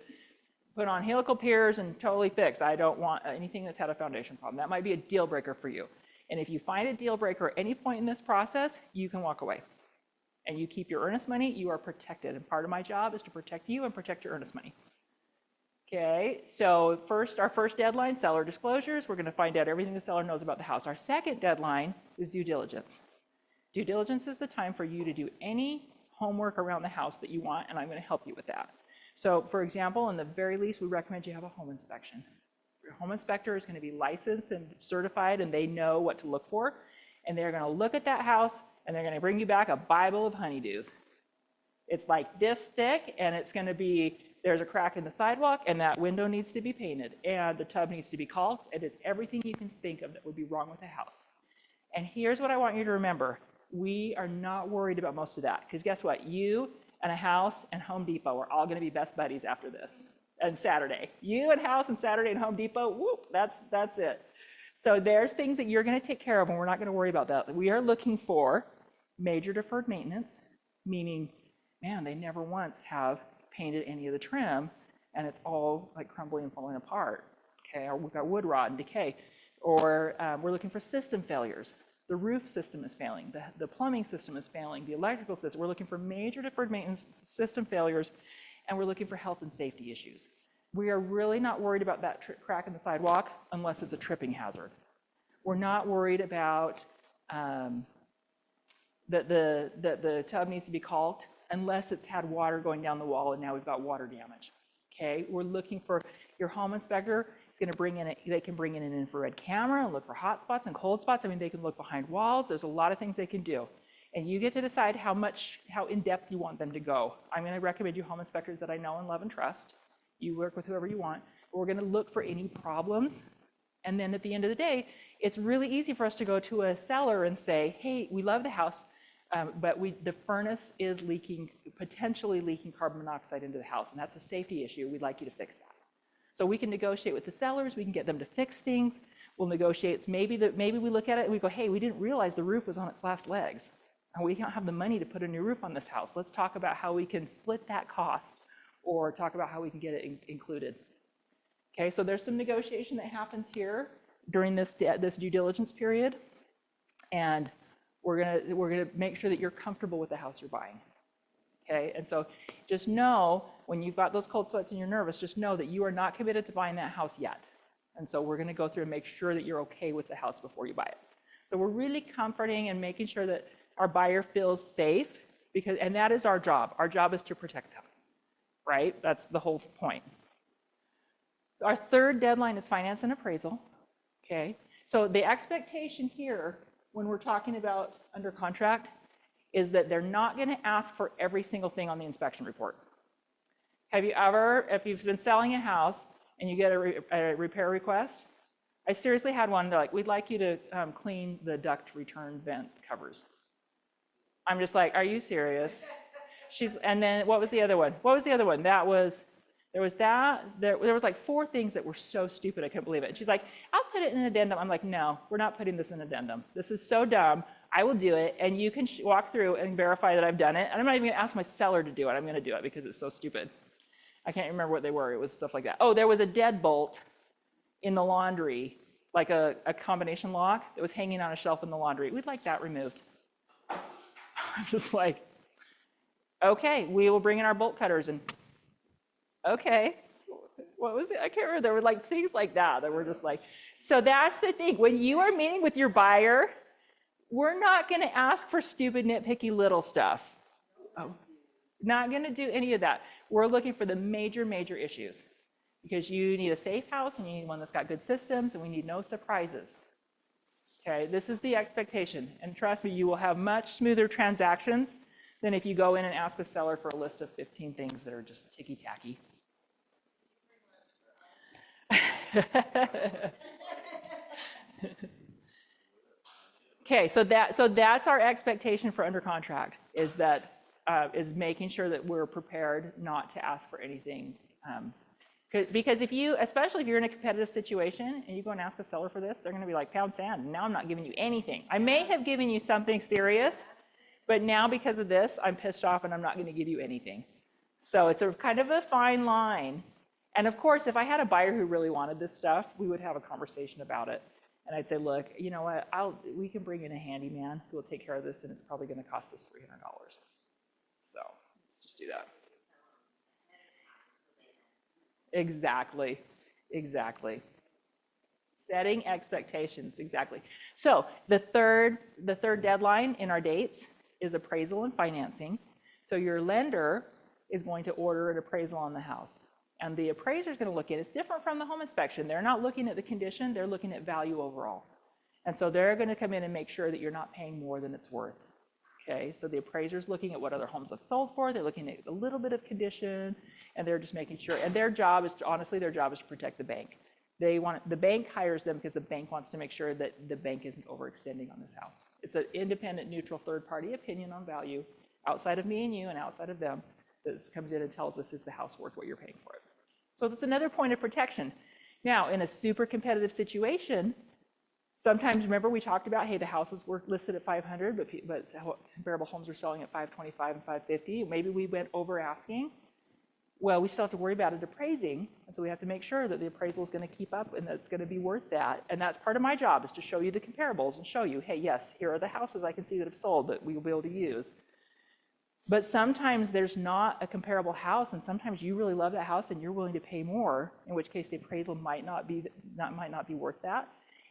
put on helical piers and totally fixed. I don't want anything that's had a foundation problem. That might be a deal breaker for you. And if you find a deal breaker at any point in this process, you can walk away. And you keep your earnest money, you are protected. And part of my job is to protect you and protect your earnest money. Okay, so our first deadline, seller disclosures. We're going to find out everything the seller knows about the house. Our second deadline is due diligence. Due diligence is the time for you to do any homework around the house that you want, and I'm going to help you with that. So, for example, in the very least, we recommend you have a home inspection. Your home inspector is going to be licensed and certified, and they know what to look for. And they're going to look at that house, and they're going to bring you back a Bible of honeydews. It's like this thick, and it's going to be, there's a crack in the sidewalk, and that window needs to be painted, and the tub needs to be caulked. It is everything you can think of that would be wrong with the house. And here's what I want you to remember. We are not worried about most of that, because guess what? You and a house and Home Depot are all going to be best buddies after this. And Saturday. You and house and Saturday and Home Depot, whoop, that's it. So there's things that you're going to take care of, and we're not going to worry about that. We are looking for major deferred maintenance, meaning, man, they never once have painted any of the trim, and it's all like crumbling and falling apart. Okay, or we've got wood rot and decay. Or we're looking for system failures. The roof system is failing, the plumbing system is failing, the electrical system. We're looking for major deferred maintenance system failures, and we're looking for health and safety issues. We are really not worried about that crack in the sidewalk unless it's a tripping hazard. We're not worried about that the tub needs to be caulked unless it's had water going down the wall and now we've got water damage. Okay, we're looking for your home inspector is going to bring in they can bring in an infrared camera and look for hot spots and cold spots. I mean, they can look behind walls. There's a lot of things they can do. And you get to decide how in depth you want them to go. I'm going to recommend you home inspectors that I know and love and trust. You work with whoever you want. We're going to look for any problems. And then at the end of the day, it's really easy for us to go to a seller and say, hey, we love the house, but the furnace is potentially leaking carbon monoxide into the house, and that's a safety issue. We'd like you to fix that. So we can negotiate with the sellers. We can get them to fix things. We'll negotiate. Maybe we look at it and we go, hey, we didn't realize the roof was on its last legs, and we don't have the money to put a new roof on this house. Let's talk about how we can split that cost, or talk about how we can get it included. Okay, so there's some negotiation that happens here during this due diligence period, and we're gonna make sure that you're comfortable with the house you're buying. Okay, and so just know when you've got those cold sweats and you're nervous, just know that you are not committed to buying that house yet. And so we're gonna go through and make sure that you're okay with the house before you buy it. So we're really comforting and making sure that our buyer feels safe, and that is our job. Our job is to protect them, right? That's the whole point. Our third deadline is finance and appraisal. Okay, so the expectation here when we're talking about under contract is that they're not going to ask for every single thing on the inspection report. Have you ever, if you've been selling a house and you get a repair request, I seriously had one, they're like, we'd like you to clean the duct return vent covers. I'm just like, are you serious? And then what was the other one? What was the other one? There was like 4 things that were so stupid, I couldn't believe it. And she's like, I'll put it in an addendum. I'm like, no, we're not putting this in an addendum. This is so dumb. I will do it, and you can walk through and verify that I've done it. And I'm not even gonna ask my seller to do it. I'm gonna do it because it's so stupid. I can't remember what they were. It was stuff like that. Oh, there was a deadbolt in the laundry, like a combination lock that was hanging on a shelf in the laundry. We'd like that removed. I'm just like, okay, we will bring in our bolt cutters and okay, what was it? I can't remember. There were like things like that were just like, so that's the thing. When you are meeting with your buyer, we're not going to ask for stupid, nitpicky little stuff. Oh, not going to do any of that. We're looking for the major, major issues because you need a safe house and you need one that's got good systems and we need no surprises. Okay, this is the expectation. And trust me, you will have much smoother transactions than if you go in and ask a seller for a list of 15 things that are just ticky-tacky. Okay, so that's our expectation for under contract is is making sure that we're prepared not to ask for anything. Because especially if you're in a competitive situation and you go and ask a seller for this, they're going to be like pound sand. Now I'm not giving you anything. I may have given you something serious, but now because of this, I'm pissed off and I'm not going to give you anything. So it's a kind of a fine line. And of course, if I had a buyer who really wanted this stuff, we would have a conversation about it. And I'd say, look, you know what, we can bring in a handyman who will take care of this, and it's probably going to cost us $300. So let's just do that. Exactly. Setting expectations, exactly. So the third deadline in our dates is appraisal and financing. So your lender is going to order an appraisal on the house. And the appraiser is going to look at it. It's different from the home inspection. They're not looking at the condition, they're looking at value overall. And so they're going to come in and make sure that you're not paying more than it's worth. Okay, so the appraiser's looking at what other homes have sold for, they're looking at a little bit of condition, and they're just making sure, and their job is to protect the bank. The bank hires them because the bank wants to make sure that the bank isn't overextending on this house. It's an independent, neutral, third-party opinion on value outside of me and you and outside of them that comes in and tells us, is the house worth what you're paying for it? So that's another point of protection. Now, in a super competitive situation, sometimes, remember we talked about, hey, the houses were listed at 500, but comparable homes are selling at 525 and 550. Maybe we went over asking. Well, we still have to worry about it appraising, and so we have to make sure that the appraisal is going to keep up and that it's going to be worth that. And that's part of my job, is to show you the comparables and show you, hey, yes, here are the houses I can see that have sold that we will be able to use. But sometimes there's not a comparable house, and sometimes you really love that house and you're willing to pay more, in which case the appraisal might not be worth that.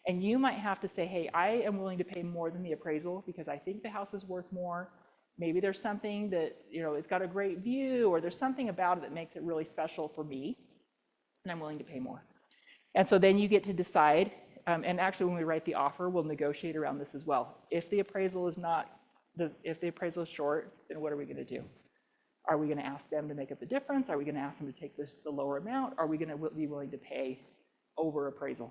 And you might have to say, hey, I am willing to pay more than the appraisal because I think the house is worth more. Maybe there's something that, it's got a great view, or there's something about it that makes it really special for me, and I'm willing to pay more. And so then you get to decide, and actually when we write the offer, we'll negotiate around this as well. If the appraisal is short, then what are we going to do? Are we going to ask them to make up the difference? Are we going to ask them to take the lower amount? Are we going to be willing to pay over appraisal?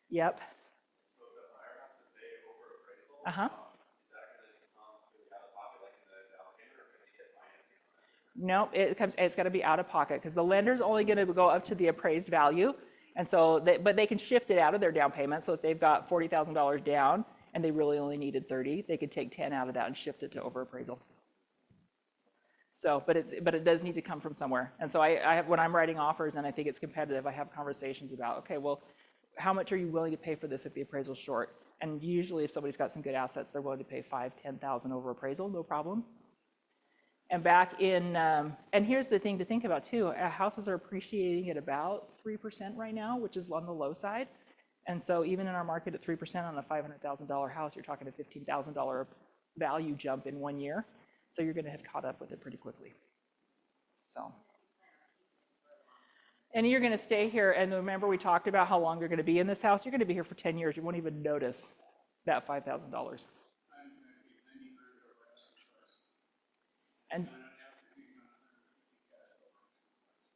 Yep. So if the buyer has to pay over appraisal, Uh-huh. is that going to come out of pocket like in the down payment, or can they get financing on that? No, it's got to be out of pocket because the lender's only going to go up to the appraised value. And so, but they can shift it out of their down payment. So if they've got $40,000 down and they really only needed 30, they could take 10 out of that and shift it to over appraisal. So, but it does need to come from somewhere. And so I have, when I'm writing offers and I think it's competitive, I have conversations about, okay, well, how much are you willing to pay for this if the appraisal's short? And usually if somebody's got some good assets, they're willing to pay $5,000, $10,000 over appraisal, no problem. And back in, and here's the thing to think about too, houses are appreciating at about 3% right now, which is on the low side. And so even in our market at 3% on a $500,000 house, you're talking a $15,000 value jump in 1 year. So you're going to have caught up with it pretty quickly. So. And you're going to stay here, and remember we talked about how long you're going to be in this house. You're going to be here for 10 years. You won't even notice that $5,000. And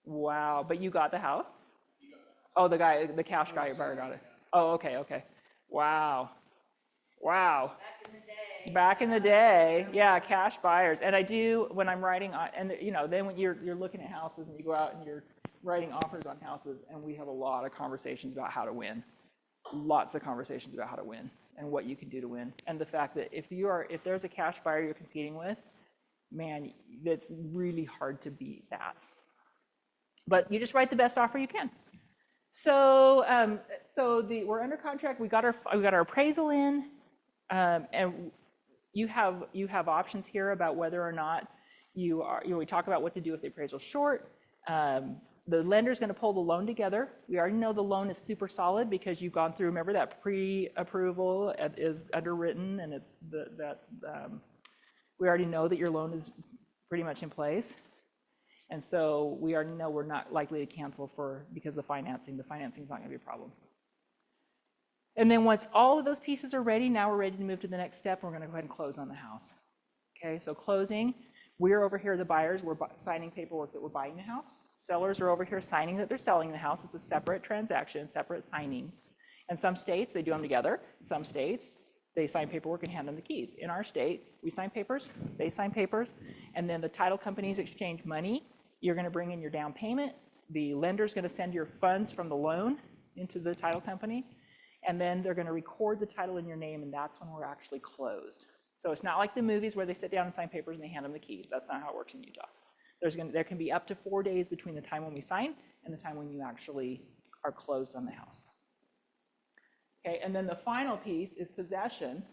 wow, but you got the house? Oh, the cash guy buyer got it. Oh, okay. Wow. Back in the day, yeah, cash buyers. And I do, when I'm writing, and then when you're looking at houses and you go out and you're writing offers on houses, and we have a lot of conversations about how to win. Lots of conversations about how to win and what you can do to win. And the fact that if there's a cash buyer you're competing with, man, it's really hard to beat that. But you just write the best offer you can. So, we're under contract. We got our appraisal in, and you have options here about whether or not you are. We talk about what to do if the appraisal's short. The lender's going to pull the loan together. We already know the loan is super solid because you've gone through. Remember that pre-approval is underwritten, and we already know that your loan is pretty much in place. And so we already know we're not likely to cancel because of the financing. The financing is not going to be a problem. And then once all of those pieces are ready, now we're ready to move to the next step. We're going to go ahead and close on the house. Okay, so closing. We're over here, the buyers, we're signing paperwork that we're buying the house. Sellers are over here signing that they're selling the house. It's a separate transaction, separate signings. And some states, they do them together. Some states, they sign paperwork and hand them the keys. In our state, we sign papers, they sign papers, and then the title companies exchange money. You're going to bring in your down payment. The lender's going to send your funds from the loan into the title company, and then they're going to record the title in your name, and that's when we're actually closed. So it's not like the movies where they sit down and sign papers and they hand them the keys. That's not how it works in Utah. There can be up to 4 days between the time when we sign and the time when you actually are closed on the house. Okay, and then the final piece is possession,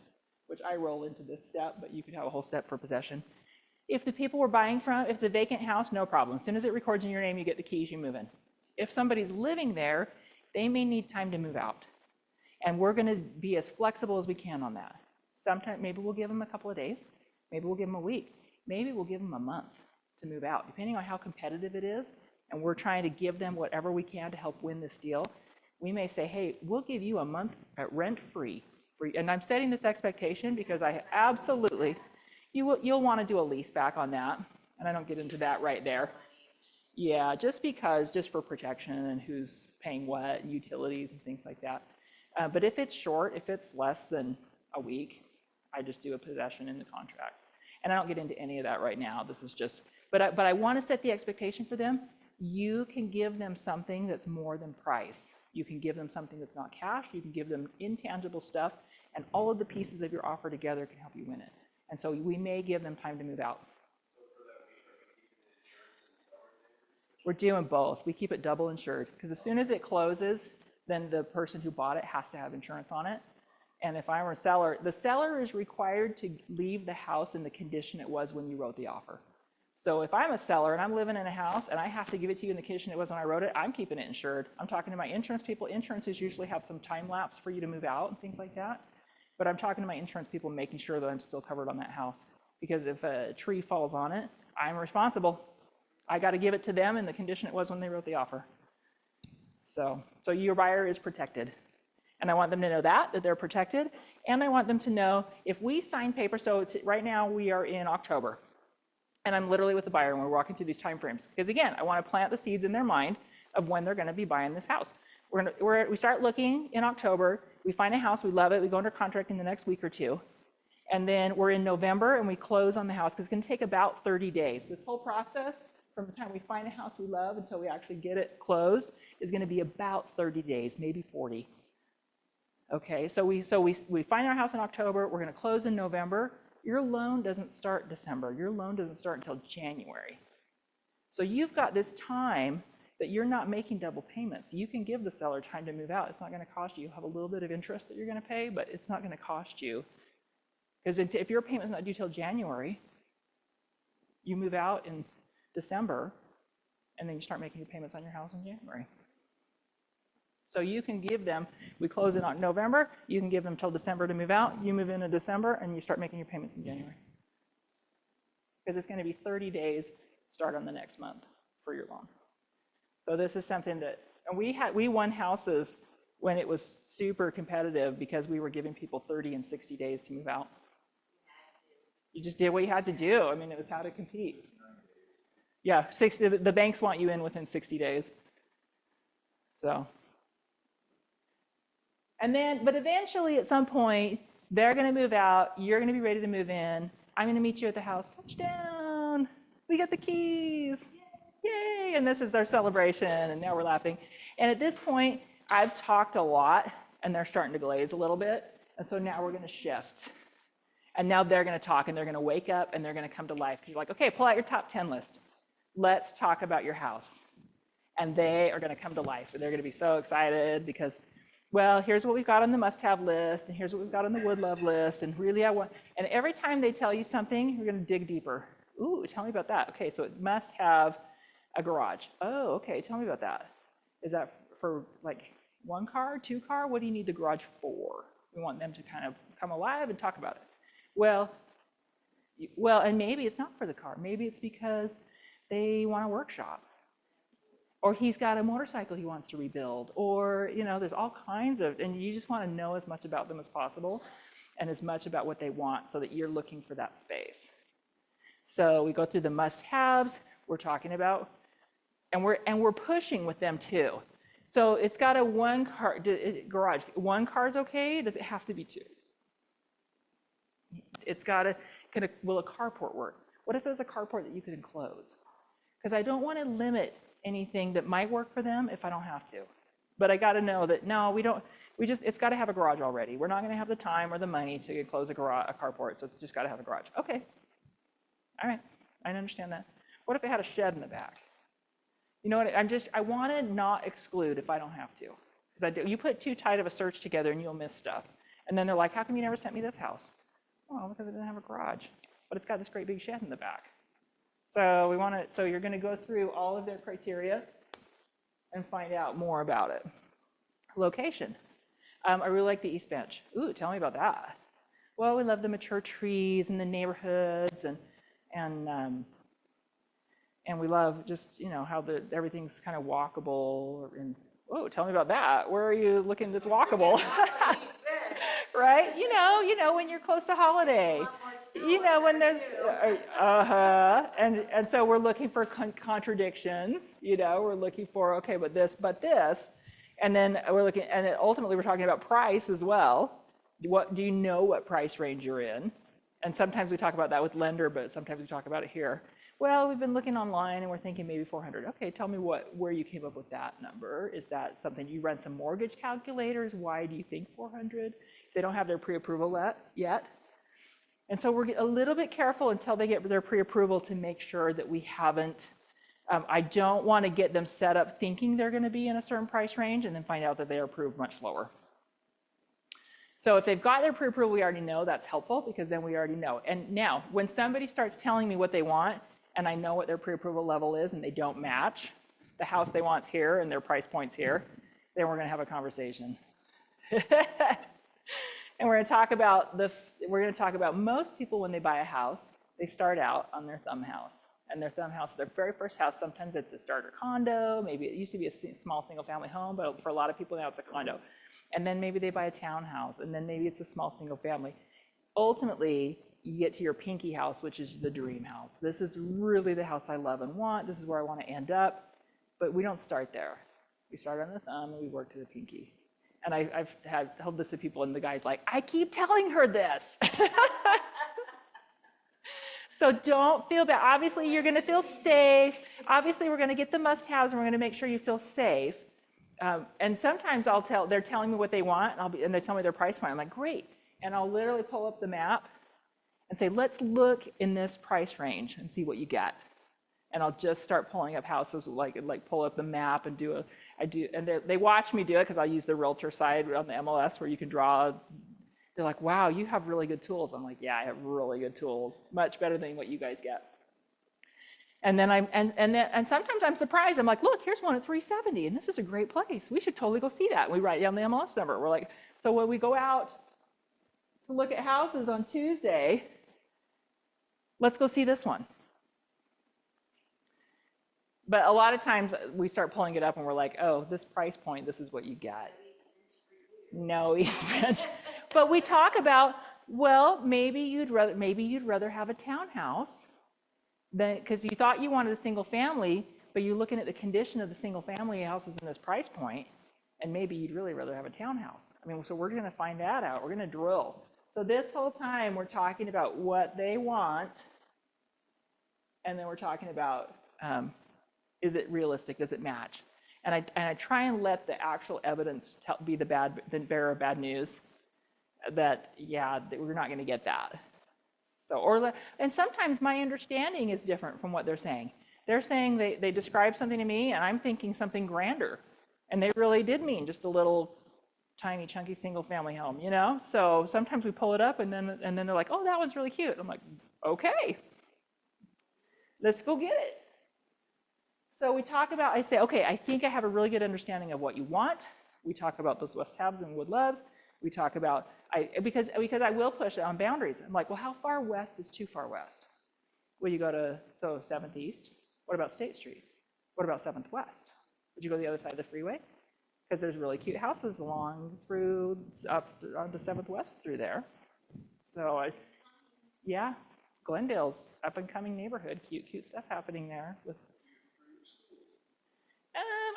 which I roll into this step, but you could have a whole step for possession. If the people we're buying from, if it's a vacant house, no problem. As soon as it records in your name, you get the keys, you move in. If somebody's living there, they may need time to move out. And we're going to be as flexible as we can on that. Sometimes, maybe we'll give them a couple of days. Maybe we'll give them a week. Maybe we'll give them a month to move out, depending on how competitive it is. And we're trying to give them whatever we can to help win this deal. We may say, hey, we'll give you a month at rent-free. And I'm setting this expectation because I absolutely, you'll want to do a lease back on that. And I don't get into that right there. Yeah, just for protection and who's paying what, utilities and things like that. But if it's short, if it's less than a week, I just do a possession in the contract. And I don't get into any of that right now. This is just, but I want to set the expectation for them. You can give them something that's more than price. You can give them something that's not cash. You can give them intangible stuff, and all of the pieces of your offer together can help you win it. And so we may give them time to move out. So for that week, are we keeping the insurance We're doing both. We keep it double insured because as soon as it closes, then the person who bought it has to have insurance on it. And if I were a seller, the seller is required to leave the house in the condition it was when you wrote the offer. So if I'm a seller and I'm living in a house and I have to give it to you in the condition it was when I wrote it, I'm keeping it insured. I'm talking to my insurance people. Insurances usually have some time lapse for you to move out and things like that. But I'm talking to my insurance people, making sure that I'm still covered on that house. Because if a tree falls on it, I'm responsible. I got to give it to them in the condition it was when they wrote the offer. So your buyer is protected. And I want them to know that they're protected. And I want them to know if we sign paper, so right now we are in October. And I'm literally with the buyer and we're walking through these time frames. Because again, I want to plant the seeds in their mind of when they're going to be buying this house. We start looking in October, we find a house, we love it, we go under contract in the next week or two. And then we're in November and we close on the house because it's going to take about 30 days. This whole process from the time we find a house we love until we actually get it closed is going to be about 30 days, maybe 40. Okay, so we find our house in October, we're going to close in November. Your loan doesn't start December. Your loan doesn't start until January. So you've got this time that you're not making double payments. You can give the seller time to move out. It's not going to cost you. You have a little bit of interest that you're going to pay, but it's not going to cost you. Because if your payment's not due till January, you move out in December, and then you start making your payments on your house in January. So you can give them, we close it on November, you can give them till December to move out, you move in December, and you start making your payments in January. Because it's going to be 30 days, start on the next month for your loan. So this is something that, and we won houses when it was super competitive because we were giving people 30 and 60 days to move out. You just did what you had to do. I mean, it was how to compete. Yeah, the banks want you in within 60 days. So. And then, but eventually at some point, they're going to move out, you're going to be ready to move in, I'm going to meet you at the house, touchdown, we got the keys, yay, and this is their celebration, and now we're laughing. And at this point, I've talked a lot, and they're starting to glaze a little bit, and so now we're going to shift. And now they're going to talk, and they're going to wake up, and they're going to come to life. You're like, okay, pull out your top 10 list. Let's talk about your house. And they are going to come to life, and they're going to be so excited because, well, here's what we've got on the must-have list, and here's what we've got on the would-love list, and really I want, and every time they tell you something, you're going to dig deeper. Ooh, tell me about that. Okay, so it must have a garage. Oh, okay, tell me about that. Is that for like one car, two car? What do you need the garage for? We want them to kind of come alive and talk about it. Well, and maybe it's not for the car. Maybe it's because they want a workshop. Or he's got a motorcycle he wants to rebuild, or, you know, there's all kinds of, and you just want to know as much about them as possible and as much about what they want so that you're looking for that space. So we go through the must-haves, we're talking about, and we're pushing with them too. So it's got a one car garage. One car's okay, does it have to be two? It's got to, will a carport work? What if it was a carport that you could enclose? Because I don't want to limit anything that might work for them if I don't have to. But I got to know that, no, it's got to have a garage already. We're not going to have the time or the money to close a carport, so it's just got to have a garage. Okay. All right. I understand that. What if it had a shed in the back? You know what? I want to not exclude if I don't have to. Because you put too tight of a search together and you'll miss stuff. And then they're like, how come you never sent me this house? Oh, because it didn't have a garage. But it's got this great big shed in the back. So so you're going to go through all of their criteria and find out more about it. Location. I really like the East Bench. Ooh, tell me about that. Well, we love the mature trees and the neighborhoods and we love just, you know, how everything's kind of walkable. And oh, tell me about that. Where are you looking that's walkable? Right? You know, when you're close to Holiday. You know, when there's, and so we're looking for contradictions, you know, we're looking for, okay, but this, and then we're looking, and ultimately we're talking about price as well. Do you know what price range you're in? And sometimes we talk about that with lender, but sometimes we talk about it here. Well, we've been looking online and we're thinking maybe 400. Okay, tell me where you came up with that number. Is that something you run some mortgage calculators? Why do you think 400? They don't have their pre-approval yet. And so we're a little bit careful until they get their pre-approval to make sure that we haven't I don't want to get them set up thinking they're going to be in a certain price range and then find out that they are approved much lower. So if they've got their pre-approval, we already know that's helpful because then we already know. And now, when somebody starts telling me what they want and I know what their pre-approval level is and they don't match, the house they want's here and their price point's here, then we're going to have a conversation. And we're going to talk about most people when they buy a house, they start out on their thumb house. And their thumb house, their very first house, sometimes it's a starter condo, maybe it used to be a small single family home, but for a lot of people now it's a condo. And then maybe they buy a townhouse, and then maybe it's a small single family. Ultimately, you get to your pinky house, which is the dream house. This is really the house I love and want. This is where I want to end up. But we don't start there. We start on the thumb and we work to the pinky. And I've told this to people, and the guy's like, I keep telling her this. So don't feel bad. Obviously, you're going to feel safe. Obviously, we're going to get the must-haves, and we're going to make sure you feel safe. And sometimes they're telling me what they want, and they tell me their price point. I'm like, great. And I'll literally pull up the map and say, let's look in this price range and see what you get. And I'll just start pulling up houses, like pull up the map and and they watch me do it because I'll use the realtor side on the MLS where you can draw. They're like, wow, you have really good tools. I'm like, yeah, I have really good tools, much better than what you guys get. And then and sometimes I'm surprised. I'm like, look, here's one at 370, and this is a great place. We should totally go see that. And we write down the MLS number. We're like, so when we go out to look at houses on Tuesday, let's go see this one. But a lot of times we start pulling it up and we're like, oh, this price point, this is what you get. No East Bench. But we talk about, well, maybe you'd rather have a townhouse because you thought you wanted a single family, but you're looking at the condition of the single family houses in this price point, and maybe you'd really rather have a townhouse. I mean, so we're going to find that out. We're going to drill. So this whole time we're talking about what they want, and then we're talking about is it realistic? Does it match? And I try and let the actual evidence be the bearer of bad news. That we're not going to get that. So and sometimes my understanding is different from what they're saying. They're saying they describe something to me, and I'm thinking something grander, and they really did mean just a little tiny chunky single family home, you know. So sometimes we pull it up, and then they're like, oh, that one's really cute. I'm like, okay, let's go get it. So we talk about, I say, okay, I think I have a really good understanding of what you want. We talk about those must-haves and would-loves. We talk about, because I will push it on boundaries. I'm like, well, how far west is too far west? Will you go to 7th East? What about State Street? What about 7th West? Would you go to the other side of the freeway? Because there's really cute houses along through, up onto 7th West through there. So, yeah, Glendale's up-and-coming neighborhood, cute stuff happening there.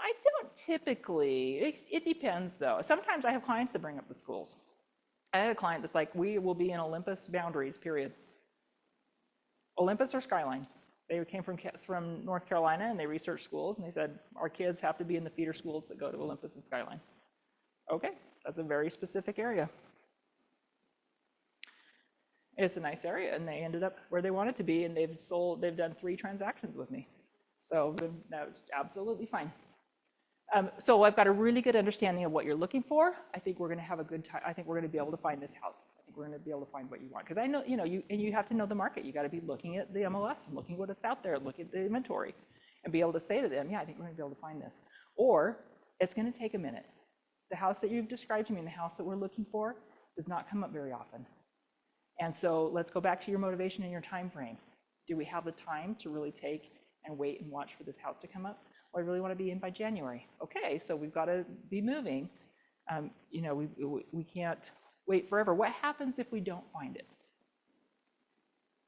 I don't typically. It depends, though. Sometimes I have clients that bring up the schools. I had a client that's like, we will be in Olympus boundaries, period. Olympus or Skyline. They came from North Carolina, and they researched schools, and they said, our kids have to be in the feeder schools that go to Olympus and Skyline. Okay, that's a very specific area. It's a nice area, and they ended up where they wanted to be, and they've done 3 transactions with me. So that was absolutely fine. So I've got a really good understanding of what you're looking for. I think we're going to have a good time. I think we're going to be able to find this house. I think we're going to be able to find what you want. Because I know, you have to know the market. You got to be looking at the MLS and looking what's out there, look at the inventory, and be able to say to them, yeah, I think we're going to be able to find this. Or it's going to take a minute. The house that you've described to me and the house that we're looking for does not come up very often. And so let's go back to your motivation and your time frame. Do we have the time to really take and wait and watch for this house to come up? Well, I really want to be in by January. Okay, so we've got to be moving. We can't wait forever. What happens if we don't find it?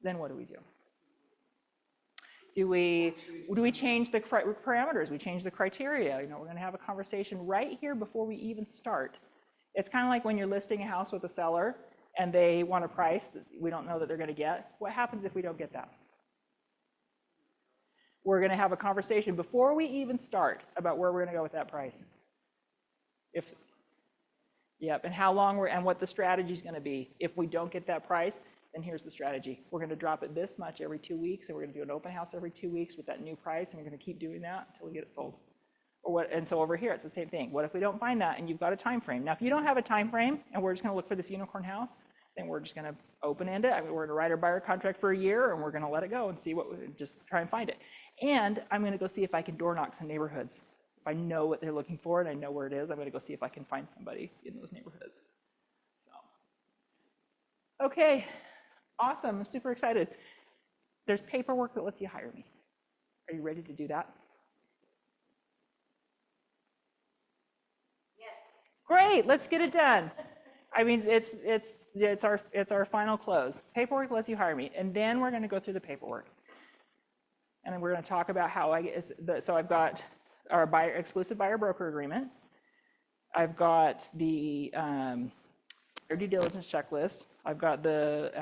Then what do we do? Do we change the parameters? We change the criteria. We're going to have a conversation right here before we even start. It's kind of like when you're listing a house with a seller and they want a price that we don't know that they're going to get. What happens if we don't get that? We're going to have a conversation before we even start about where we're going to go with that price. And how long and what the strategy is going to be. If we don't get that price, then here's the strategy. We're going to drop it this much every 2 weeks, and we're going to do an open house every 2 weeks with that new price, and we're going to keep doing that until we get it sold. Or what? And so over here, it's the same thing. What if we don't find that and you've got a time frame? Now, if you don't have a time frame and we're just going to look for this unicorn house, then we're just going to open-end it. I mean, we're going to write our buyer contract for a year, and we're going to let it go and see what, just try and find it. And I'm going to go see if I can door knock some neighborhoods. If I know what they're looking for and I know where it is, I'm going to go see if I can find somebody in those neighborhoods. So, okay, awesome. I'm super excited. There's paperwork that lets you hire me. Are you ready to do that? Yes. Great, let's get it done. I mean, it's our final close. Paperwork lets you hire me, and then we're going to go through the paperwork, and then we're going to talk about how I get. So I've got our exclusive buyer broker agreement. I've got the due diligence checklist. I've got the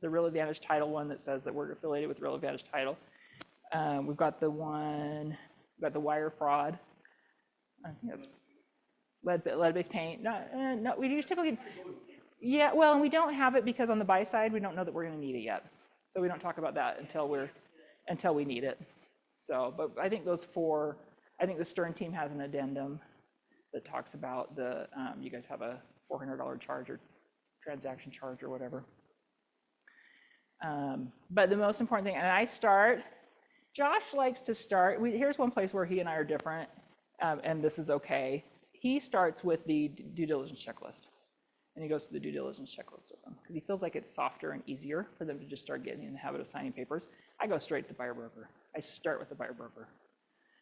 Real Advantage Title one that says that we're affiliated with Real Advantage Title. We've got the wire fraud. I think that's lead-based paint. No, we use typically. Yeah, well, and we don't have it because on the buy side, we don't know that we're going to need it yet. So we don't talk about that until we need it. So, but I think those four, I think the Stern team has an addendum that talks about you guys have a $400 charge or transaction charge or whatever. But the most important thing, and Josh likes to start, here's one place where he and I are different, and this is okay. He starts with the due diligence checklist, and he goes through the due diligence checklist with them because he feels like it's softer and easier for them to just start getting in the habit of signing papers. I go straight to buyer broker. I start with the buyer broker.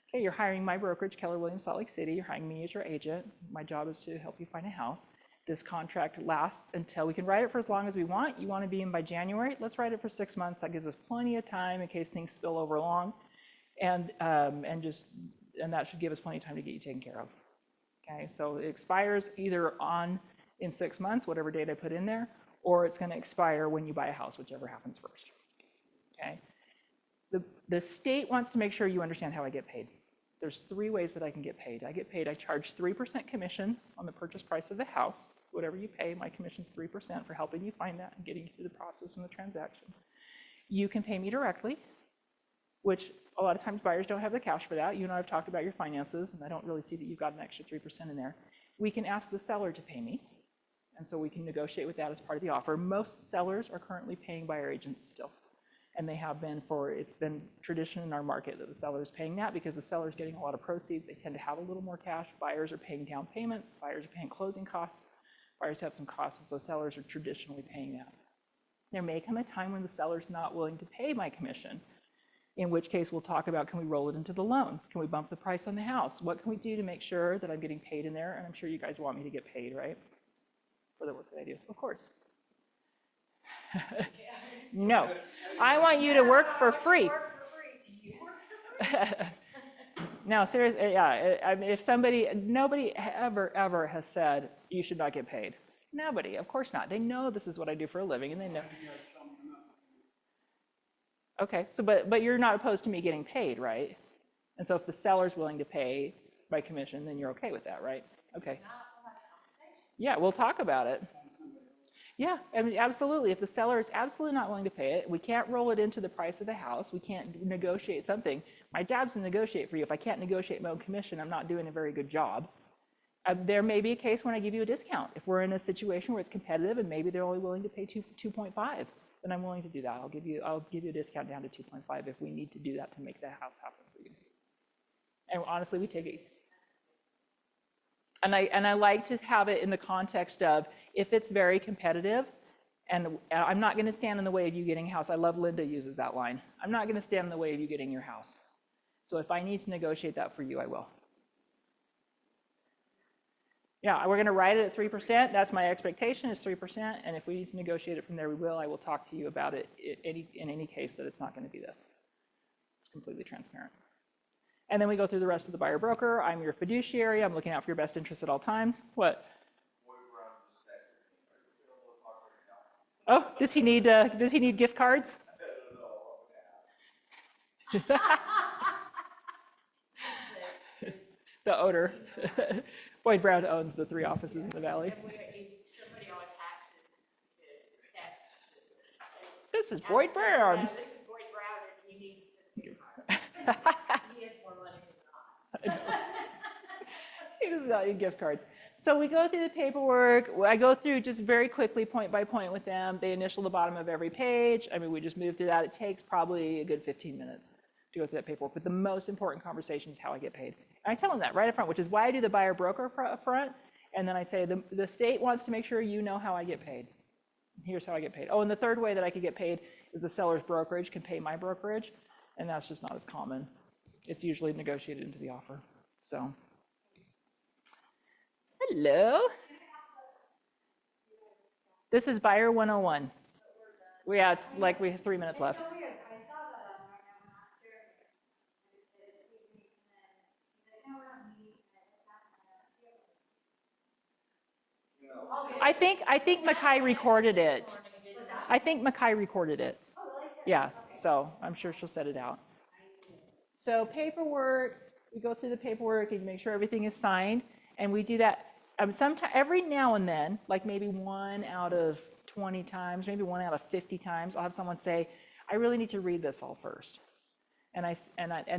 Okay, you're hiring my brokerage, Keller Williams, Salt Lake City. You're hiring me as your agent. My job is to help you find a house. This contract lasts until we can write it for as long as we want. You want to be in by January? Let's write it for 6 months. That gives us plenty of time in case things spill over long, and that should give us plenty of time to get you taken care of. Okay, so it expires either in 6 months, whatever date I put in there, or it's going to expire when you buy a house, whichever happens first. Okay, the state wants to make sure you understand how I get paid. There's 3 ways that I can get paid. I charge 3% commission on the purchase price of the house. Whatever you pay, my commission's 3% for helping you find that and getting you through the process and the transaction. You can pay me directly, which a lot of times buyers don't have the cash for that. You and I have talked about your finances, and I don't really see that you've got an extra 3% in there. We can ask the seller to pay me, and so we can negotiate with that as part of the offer. Most sellers are currently paying buyer agents still, and they have been it's been tradition in our market that the seller is paying that because the seller is getting a lot of proceeds. They tend to have a little more cash. Buyers are paying down payments. Buyers are paying closing costs. Buyers have some costs, and so sellers are traditionally paying that. There may come a time when the seller's not willing to pay my commission, in which case we'll talk about, can we roll it into the loan? Can we bump the price on the house? What can we do to make sure that I'm getting paid in there? And I'm sure you guys want me to get paid, right? For the work that I do, of course. No, I want you to work for free. No, seriously, yeah. I mean, nobody ever has said you should not get paid. Nobody, of course not. They know this is what I do for a living, and they know. Okay, so but you're not opposed to me getting paid, right? And so if the seller's willing to pay my commission, then you're okay with that, right? Okay. Yeah, we'll talk about it. Yeah, I mean, absolutely. If the seller is absolutely not willing to pay it, we can't roll it into the price of the house. We can't negotiate something. My job's to negotiate for you. If I can't negotiate my own commission, I'm not doing a very good job. There may be a case when I give you a discount. If we're in a situation where it's competitive and maybe they're only willing to pay 2.5, then I'm willing to do that. I'll give you a discount down to 2.5 if we need to do that to make the house happen for you. And honestly, we take it. And I like to have it in the context of if it's very competitive, and I'm not going to stand in the way of you getting a house. I love Linda uses that line. I'm not going to stand in the way of you getting your house. So if I need to negotiate that for you, I will. Yeah, we're going to write it at 3%. That's my expectation is 3%. And if we need to negotiate it from there, we will. I will talk to you about it in any case that it's not going to be this. It's completely transparent. And then we go through the rest of the buyer broker. I'm your fiduciary. I'm looking out for your best interest at all times. What? Oh, does he need gift cards? The owner. Boyd Brown owns the 3 offices in the valley. Somebody always hacks his text to is Boyd Brown. Yeah, this is Boyd Brown, and he needs a gift card. He has more money than I. He does not need gift cards. So we go through the paperwork. I go through just very quickly, point by point with them. They initial the bottom of every page. I mean, we just move through that. It takes probably a good 15 minutes to go through that paperwork. But the most important conversation is how I get paid. And I tell them that right up front, which is why I do the buyer broker up front. And then I say, the state wants to make sure you know how I get paid. Here's how I get paid. Oh, and the third way that I could get paid is the seller's brokerage can pay my brokerage. And that's just not as common. It's usually negotiated into the offer. So, hello. This is Buyer 101. Yeah, it's like we have 3 minutes left. It's so weird. I saw that on right now, we're not sure. And it said, please meet, and then he's like, no, we're not meeting, and it's not, I think Mackay recorded it. I think Mackay recorded it. Yeah, so I'm sure she'll set it out. So paperwork, we go through the paperwork and make sure everything is signed, and we do that sometime every now and then, like maybe 1 out of 20 times, maybe 1 out of 50 times. I'll have someone say, "I really need to read this all first," and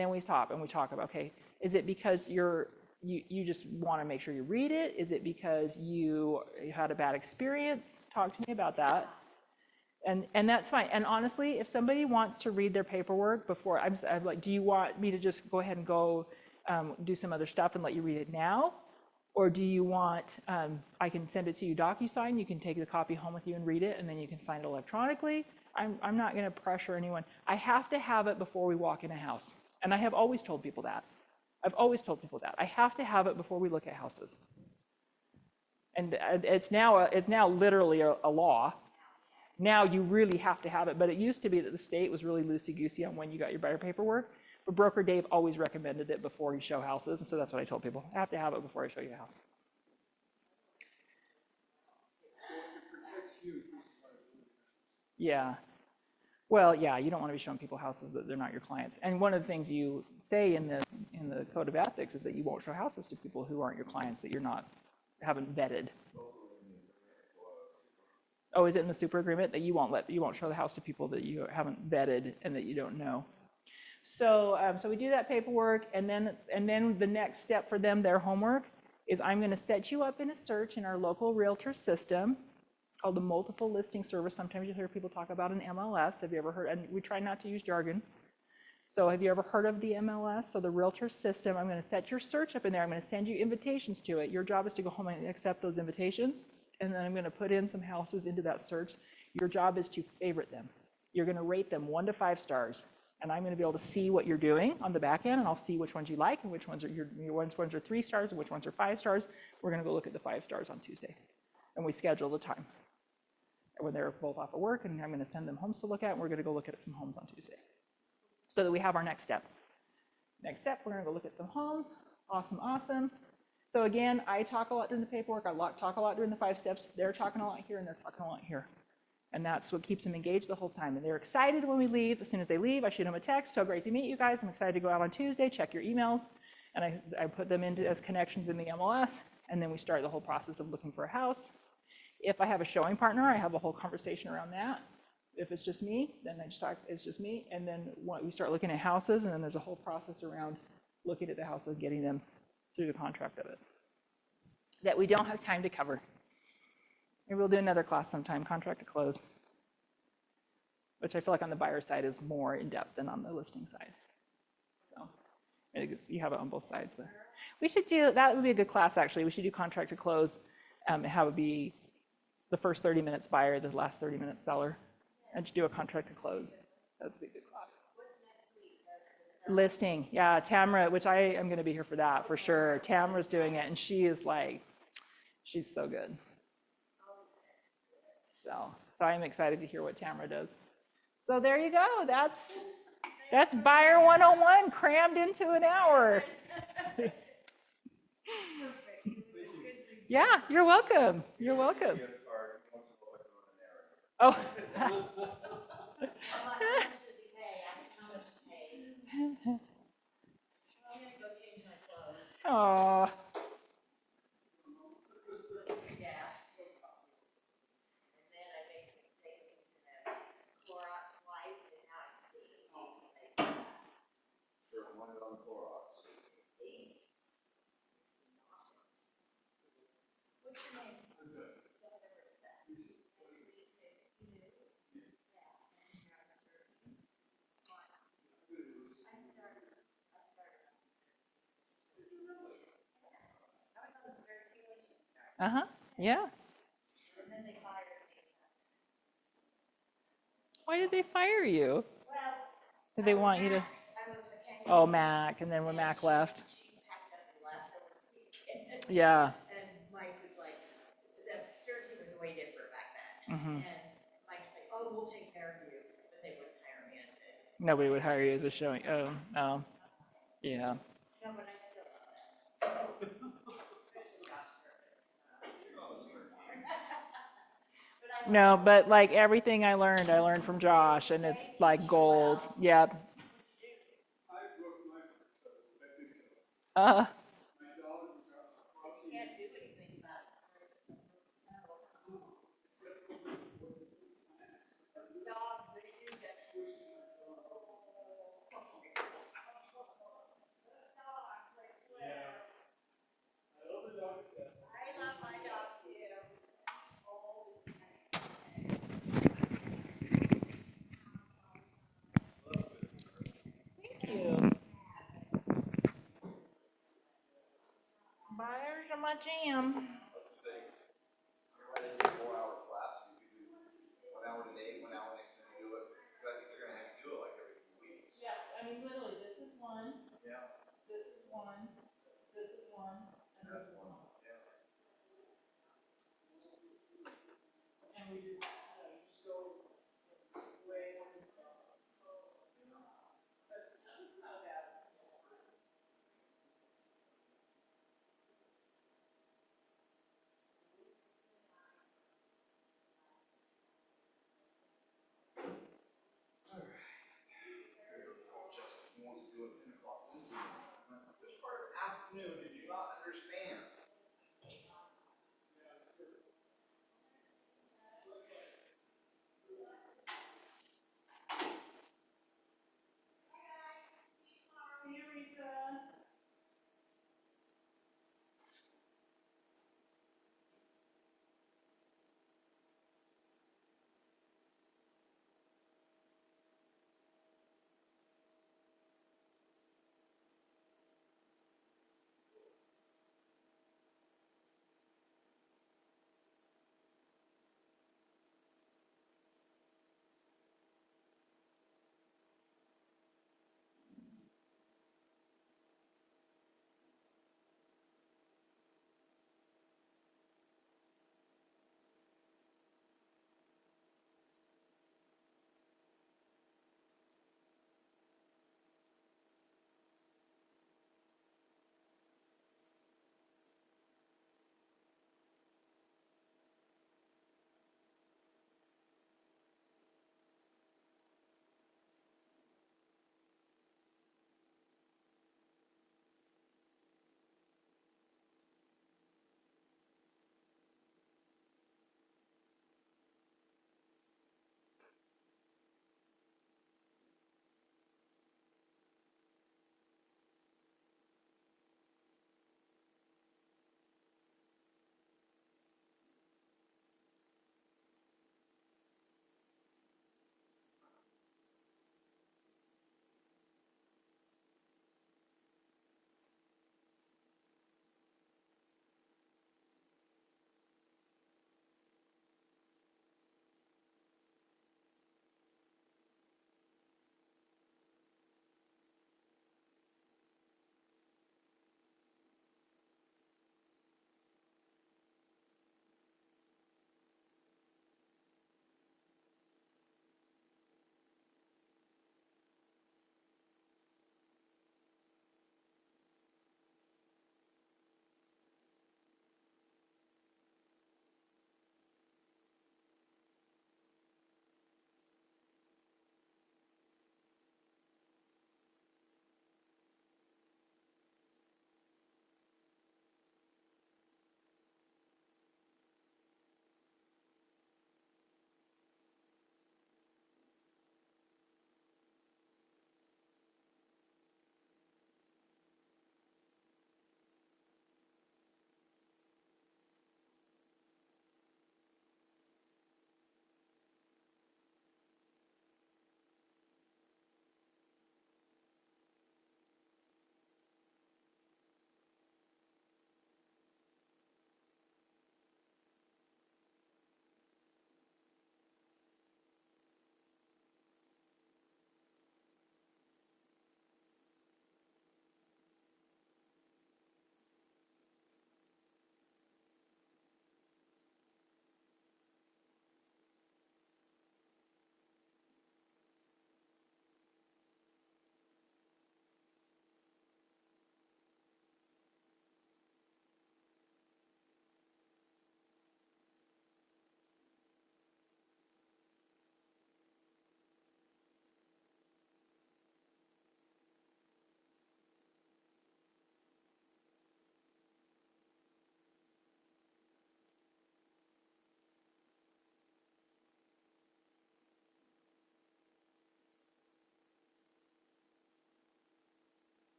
then we stop and we talk about, okay, is it because you just want to make sure you read it? Is it because you had a bad experience? Talk to me about that. And that's fine. And honestly, if somebody wants to read their paperwork before, I'm like, do you want me to just go ahead and go do some other stuff and let you read it now? Or do you want, I can send it to you DocuSign, you can take the copy home with you and read it, and then you can sign it electronically. I'm not going to pressure anyone. I have to have it before we walk in a house. And I have always told people that. I've always told people that. I have to have it before we look at houses. And it's now literally a law. Now you really have to have it, but it used to be that the state was really loosey-goosey on when you got your buyer paperwork. But Broker Dave always recommended it before you show houses, and so that's what I told people. I have to have it before I show you a house. It protects you from liability. Yeah. Well, yeah, you don't want to be showing people houses that they're not your clients. And one of the things you say in the code of ethics is that you won't show houses to people who aren't your clients that haven't vetted. Oh, is it in the super agreement that you won't show the house to people that you haven't vetted and that you don't know? So, so we do that paperwork, and then the next step for them, their homework, is I'm going to set you up in a search in our local realtor system. It's called the multiple listing service. Sometimes you hear people talk about an MLS. Have you ever heard? And we try not to use jargon. So have you ever heard of the MLS? So the realtor system, I'm going to set your search up in there. I'm going to send you invitations to it. Your job is to go home and accept those invitations. And then I'm going to put in some houses into that search. Your job is to favorite them. You're going to rate them 1 to 5 stars. And I'm going to be able to see what you're doing on the back end, and I'll see which ones you like and which ones are 3 stars and which ones are 5 stars. We're going to go look at the 5 stars on Tuesday. And we schedule the time when they're both off of work, and I'm going to send them homes to look at, and we're going to go look at some homes on Tuesday so that we have our next step. Next step, we're going to go look at some homes. Awesome, awesome. So again, I talk a lot during the paperwork. I talk a lot during the 5 steps. They're talking a lot here, and they're talking a lot here. And that's what keeps them engaged the whole time. And they're excited when we leave. As soon as they leave, I shoot them a text. So great to meet you guys. I'm excited to go out on Tuesday. Check your emails. And I put them into as connections in the MLS. And then we start the whole process of looking for a house. If I have a showing partner, I have a whole conversation around that. If it's just me, then I just talk, it's just me. And then we start looking at houses, and then there's a whole process around looking at the houses, getting them through the contract of it that we don't have time to cover. Maybe we'll do another class sometime, contract to close, which I feel like on the buyer side is more in depth than on the listing side. So you have it on both sides, but we should do, that would be a good class actually. We should do contract to close and have it be the first 30 minutes buyer, the last 30 minutes seller, and just do a contract to close. That would be a good class. Listing, yeah, Tamara, which I am going to be here for that for sure. Tamara's doing it, and she is like, she's so good. So I'm excited to hear what Tamara does. So there you go. That's Buyer 101 crammed into an hour. Yeah, you're welcome. You're welcome. Oh. How much does he pay? Ask him how much he pays. I'm gonna go change my clothes. Oh. Gas. And then I make a mistake into that Clorox What's your name? I'm good. Whatever it's that. Nice to meet you. You? Yeah. And you're on the search. I started on the search. Did you really? I was on the search too when she started. Uh-huh, yeah. And then they fired me. Why did they fire you? Well. Did they want you to, I was Mackenzie's. oh, Mac, and then when Mac left? She packed up and left over the weekend. Yeah. And Mike was like, the Sturkey was way different back then. Mhm. And Mike's like, oh, we'll take care of you, but they wouldn't hire me as a. Nobody would hire you as a showing, oh, oh, yeah. No, but I still love that. Especially Josh Sturkey. But I No, but like everything I learned from Josh, and it's like gold. Yep. I broke my foot, I think so. Uh, My daughter got crossing. can't do anything about it. Dogs, they do get. I love the dog to death. I love my dog too. thank you. Buyers are my jam. That's the thing. Right into a 4-hour class, you could do 1 hour today, 1 hour next time you do it. 'Cause I think they're gonna have you do it like every few weeks. Yeah, I mean, literally, this is one, Yeah. this is one, this is one, and this is one. Yeah. And we just, you just go way more than stuff. But that's not bad. Justin wants to do it 10 o'clock. This part of the afternoon, did you not understand?